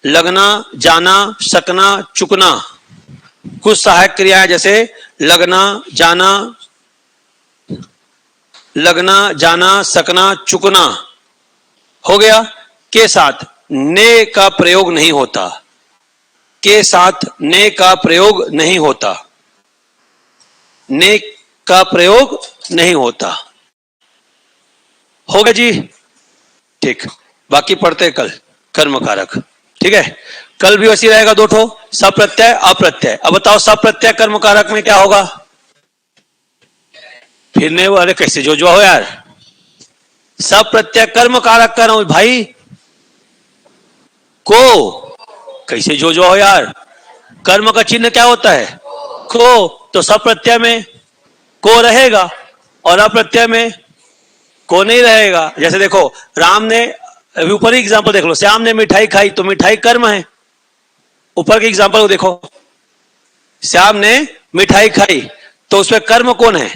लगना, जाना, सकना, चुकना। कुछ सहायक क्रियाएं जैसे लगना, जाना, सकना, चुकना हो गया। के साथ ने का प्रयोग नहीं होता, के साथ ने का प्रयोग नहीं होता, ने का प्रयोग नहीं होता। हो गया जी, ठीक। बाकी पढ़ते हैं कल कर्म कारक, ठीक है। कल भी वैसी रहेगा, दो ठो, सप्रत्यय अप्रत्यय। अब बताओ सप्रत्यय कर्म कारक में क्या होगा? फिर नहीं, अरे कैसे जो हो यार, सप्रत्यय कर्म कारक कर रहा हूं भाई, को कैसे जो हो यार, कर्म का चिन्ह क्या होता है? को, तो सप्रत्यय में को रहेगा और अप्रत्यय में को नहीं रहेगा। जैसे देखो, राम ने, अभी ऊपर ही एग्जांपल देख लो, श्याम ने मिठाई खाई, तो मिठाई कर्म है। ऊपर के एग्जांपल को देखो, श्याम ने मिठाई खाई, तो उसमें कर्म कौन है?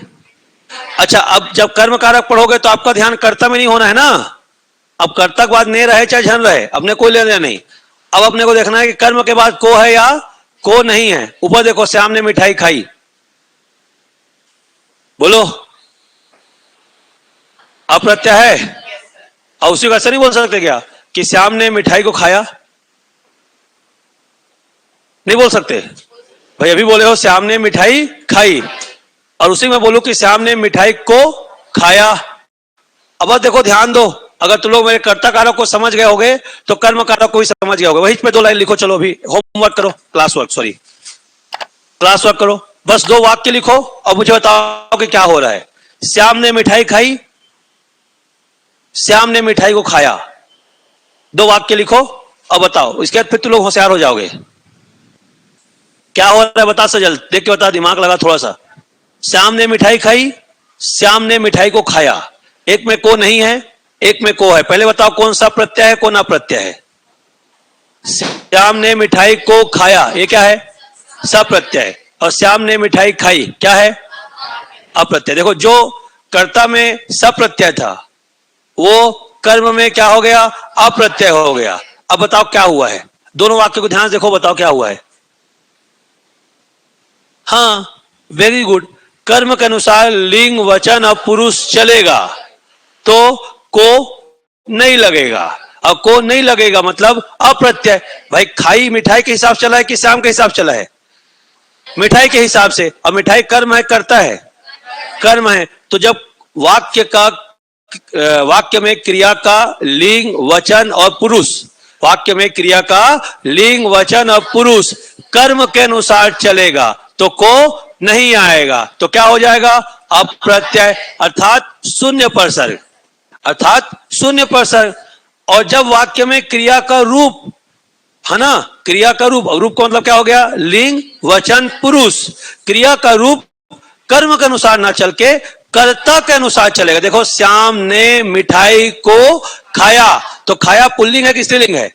अच्छा, अब जब कर्म कारक पढ़ोगे तो आपका ध्यान कर्ता में नहीं होना है ना। अब कर्ता के बाद ने रहे चाहे झन रहे, अपने कोई लेना नहीं। अब अपने को देखना है कि कर्म के बाद को है या को नहीं है। ऊपर देखो, श्याम ने मिठाई खाई, बोलो अप्रत्यय है। और उसी को ऐसा नहीं बोल सकते क्या कि श्याम ने मिठाई को खाया? नहीं बोल सकते भाई, अभी बोले हो श्याम ने मिठाई खाई, और उसी में बोलूं कि श्याम ने मिठाई को खाया। अब देखो, ध्यान दो, अगर तुम लोग मेरे कर्ता कारक को समझ गए होगे तो कर्म कारक को भी समझ गए होगे। वहीं पे दो लाइन लिखो, चलो अभी होमवर्क करो, क्लास वर्क करो, बस दो वाक्य लिखो और मुझे बताओ कि क्या हो रहा है। श्याम ने मिठाई खाई, श्याम ने मिठाई को खाया, दो वाक्य लिखो और बताओ। इसके बाद फिर तुम लोग होशियार हो जाओगे। क्या हो रहा है बता सजल, देख के बता, दिमाग लगा थोड़ा सा। श्याम ने मिठाई खाई, श्याम ने मिठाई को खाया, एक में को नहीं है, एक में को है। पहले बताओ कौन सा प्रत्यय है, कौन अप्रत्यय है? श्याम ने मिठाई को खाया, ये क्या है? सप्रत्यय। और श्याम ने मिठाई खाई, क्या है? अप्रत्यय। देखो, जो कर्ता में सप्रत्यय था वो कर्म में क्या हो गया? अप्रत्यय हो गया। अब बताओ क्या हुआ है? दोनों वाक्य को ध्यान से देखो, बताओ क्या हुआ है। हाँ, वेरी गुड। कर्म के अनुसार लिंग, वचन और पुरुष चलेगा तो को नहीं लगेगा, और को नहीं लगेगा मतलब अप्रत्यय। भाई, खाई मिठाई के हिसाब चला है कि श्याम के हिसाब चला है? मिठाई के हिसाब से। और मिठाई कर्म है, करता है, कर्म है। तो जब वाक्य में क्रिया का लिंग, वचन और पुरुष, वाक्य में क्रिया का लिंग, वचन और पुरुष कर्म के अनुसार चलेगा तो को नहीं आएगा, तो क्या हो जाएगा? अप्रत्यय, अर्थात शून्य पर सर्ग, अर्थात शून्य पर सर्ग। और जब वाक्य में क्रिया का रूप है ना, क्रिया का रूप, रूप का मतलब क्या हो गया? लिंग, वचन, पुरुष। क्रिया का रूप कर्म के अनुसार ना चल के कर्ता के अनुसार चलेगा। देखो, श्याम ने मिठाई को खाया, तो खाया पुल्लिंग है कि स्त्रीलिंग है?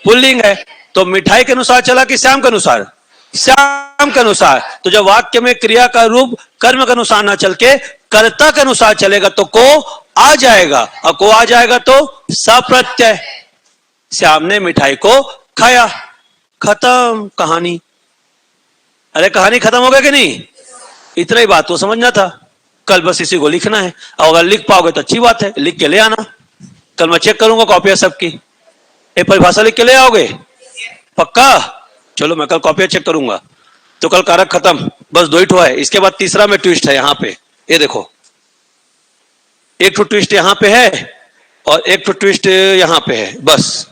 पुल्लिंग है। तो मिठाई के अनुसार चला कि श्याम के अनुसार? श्याम के अनुसार। तो जब वाक्य में क्रिया का रूप कर्म के अनुसार ना चल के कर्ता के अनुसार चलेगा तो को आ जाएगा, और को आ जाएगा तो सप्रत्यय। श्याम ने मिठाई को खाया, खत्म कहानी। अरे कहानी खत्म हो गया कि नहीं? इतना ही बात तो समझना था। कल बस इसी को लिखना है, और अगर लिख पाओगे तो अच्छी बात है, लिख के ले आना। कल मैं चेक करूंगा कॉपियां सबकी। एक परिभाषा लिख के ले आओगे? पक्का? चलो मैं कल कॉपियां चेक करूंगा। तो कल कारक खत्म, बस दो ही ठो है। इसके बाद तीसरा में ट्विस्ट है यहाँ पे, ये देखो, एक ठो ट्विस्ट यहाँ पे है और एक ठो ट्विस्ट यहाँ पे है, बस।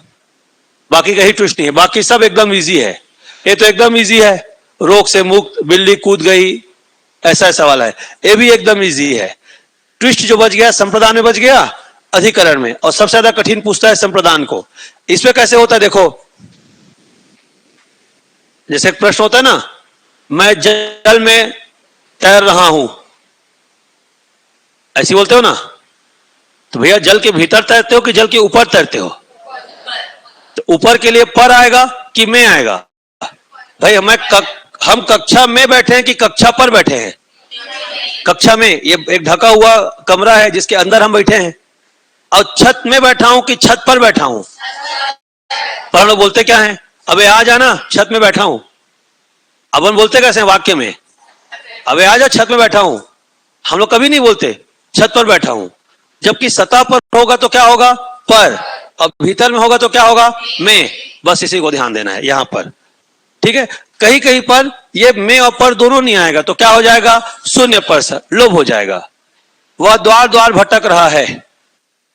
बाकी कहीं ट्विस्ट नहीं है, बाकी सब एकदम इजी है। ये तो एकदम इजी है, रोग से मुक्त, बिल्ली कूद गई, ऐसा ऐसा वाला है। ये भी एकदम इजी है। ट्विस्ट जो बच गया संप्रदान में बच गया, अधिकरण में। और सबसे ज्यादा कठिन पूछता है संप्रदान को। इसमें कैसे होता है देखो, जैसे एक प्रश्न होता है ना, मैं जल में तैर रहा हूं, ऐसी बोलते हो ना, तो भैया जल के भीतर तैरते हो कि जल के ऊपर तैरते हो? तो ऊपर के लिए पर आएगा कि में आएगा? भाई हम कक्षा में बैठे हैं कि कक्षा पर बैठे हैं? कक्षा में। ये एक ढका हुआ कमरा है जिसके अंदर हम बैठे हैं। और छत में बैठा हूं कि छत पर बैठा हूं? पर हम लोग बोलते क्या है, अबे आ जाना छत में बैठा हूं। अब हम बोलते कैसे हैं वाक्य में, अबे आ जा छत में बैठा हूं। हम लोग कभी नहीं बोलते छत पर बैठा हूं। जबकि सतह पर होगा तो क्या होगा, पर, और भीतर में होगा तो क्या होगा, में। बस इसी को ध्यान देना है यहां पर, ठीक है। कहीं कहीं पर ये में और पर दोनों नहीं आएगा तो क्या हो जाएगा, शून्य पर लोभ हो जाएगा। वह द्वार द्वार भटक रहा है,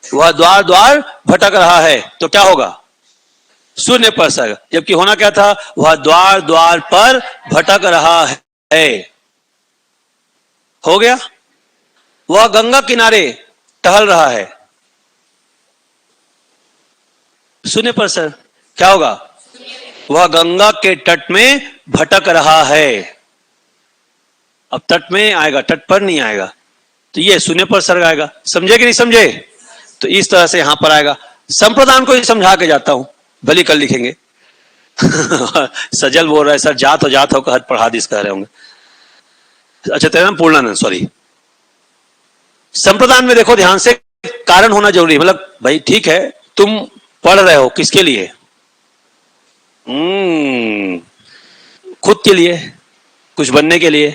वह द्वार द्वार भटक रहा है तो क्या होगा, शून्य पर सर। जबकि होना क्या था, वह द्वार द्वार पर भटक रहा है। हो गया। वह गंगा किनारे टहल रहा है, शून्य पर सर क्या होगा, वह गंगा के तट में भटक रहा है। अब तट में आएगा, तट पर नहीं आएगा, तो ये शून्य पर सर्ग आएगा। समझे कि नहीं समझे? तो इस तरह से यहां पर आएगा। संप्रदान को ही समझा के जाता हूं, भली कल लिखेंगे। सजल बोल रहा है सर जात होकर हद पढ़ा दिस कह रहे होंगे। अच्छा तेरा नाम पूर्णानंद, सॉरी। संप्रदान में देखो ध्यान से, कारण होना जरूरी है। मतलब भाई ठीक है तुम पढ़ रहे हो किसके लिए, खुद के लिए, कुछ बनने के लिए।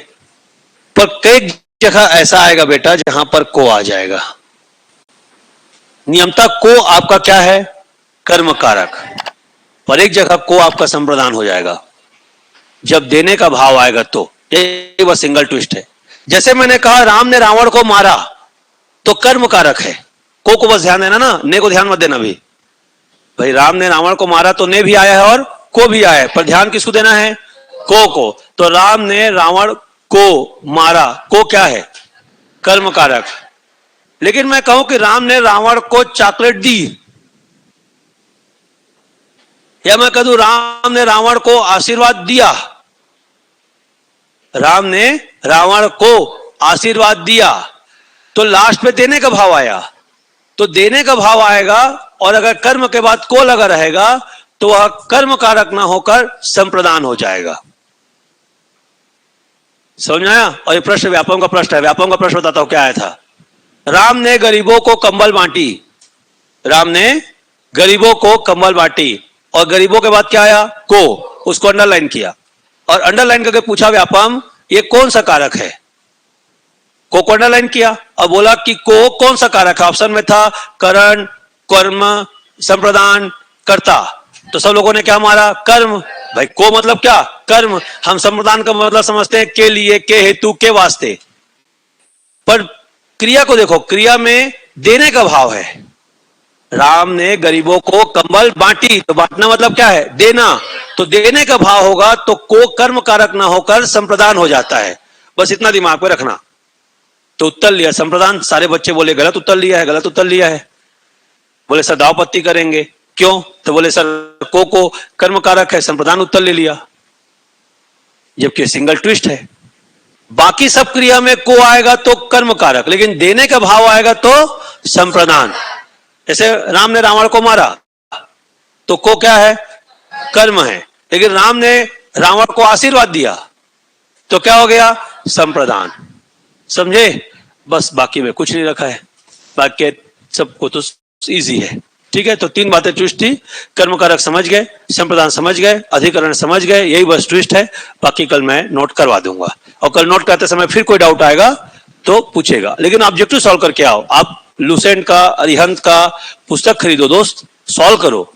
पर कई जगह ऐसा आएगा बेटा जहां पर को आ जाएगा। नियमता को आपका क्या है, कर्म कारक। पर एक जगह को आपका संप्रदान हो जाएगा जब देने का भाव आएगा तो। ये बस सिंगल ट्विस्ट है। जैसे मैंने कहा राम ने रावण को मारा तो कर्म कारक है, को बस ध्यान देना ना, ने को ध्यान मत देना भी। भाई राम ने रावण को मारा तो ने भी आया है और को भी आया है, पर ध्यान किसको देना है, को। तो राम ने रावण को मारा, को क्या है, कर्म कारक। लेकिन मैं कहूं कि राम ने रावण को चॉकलेट दी, या मैं कह दूं राम ने रावण को आशीर्वाद दिया, राम ने रावण को आशीर्वाद दिया, तो लास्ट में देने का भाव आया। तो देने का भाव आएगा और अगर कर्म के बाद को लगा रहेगा तो वह कर्म कारक ना होकर संप्रदान हो जाएगा। समझ आया? और ये प्रश्न व्यापम का प्रश्न है। व्यापम का प्रश्न बताता हूं क्या आया था। राम ने गरीबों को कंबल बांटी, राम ने गरीबों को कंबल बांटी, और गरीबों के बाद क्या आया, को, उसको अंडरलाइन किया और अंडरलाइन करके पूछा व्यापम ये कौन सा कारक है, को अंडरलाइन किया और बोला कि को कौन सा कारक है। ऑप्शन में था करण, कर्म, संप्रदान, कर्ता। तो सब लोगों ने क्या मारा, कर्म। भाई को मतलब क्या, कर्म। हम संप्रदान का मतलब समझते हैं के लिए, के हेतु, के वास्ते। पर क्रिया को देखो, क्रिया में देने का भाव है। राम ने गरीबों को कंबल बांटी, तो बांटना मतलब क्या है, देना। तो देने का भाव होगा तो को कर्म कारक ना होकर संप्रदान हो जाता है। बस इतना दिमाग में रखना। तो उत्तर लिया संप्रदान। सारे बच्चे बोले गलत उत्तर लिया है, गलत उत्तर लिया है। बोले सर दाव पत्ती करेंगे, क्यों? तो बोले सर को कर्म कारक है, संप्रदान उत्तर ले लिया, जबकि सिंगल ट्विस्ट है। बाकी सब क्रिया में को आएगा तो कर्म कारक, लेकिन देने का भाव आएगा तो संप्रदान। जैसे राम ने रावण को मारा तो को क्या है, कर्म है, लेकिन राम ने रावण को आशीर्वाद दिया तो क्या हो गया, संप्रदान। समझे? बस बाकी में कुछ नहीं रखा है, बाकी सबको तो इजी है। ठीक है, तो तीन बातें ट्विस्ट थी। कर्म कारक समझ गए, संप्रदान समझ गए, अधिकरण समझ गए, यही बस ट्विस्ट है। बाकी कल मैं नोट करवा दूंगा, और कल नोट करते समय फिर कोई डाउट आएगा तो पूछेगा। लेकिन ऑब्जेक्टिव सॉल्व करके आओ। आप लुसेंट का, अरिहंत का पुस्तक खरीदो दोस्त, सॉल्व करो।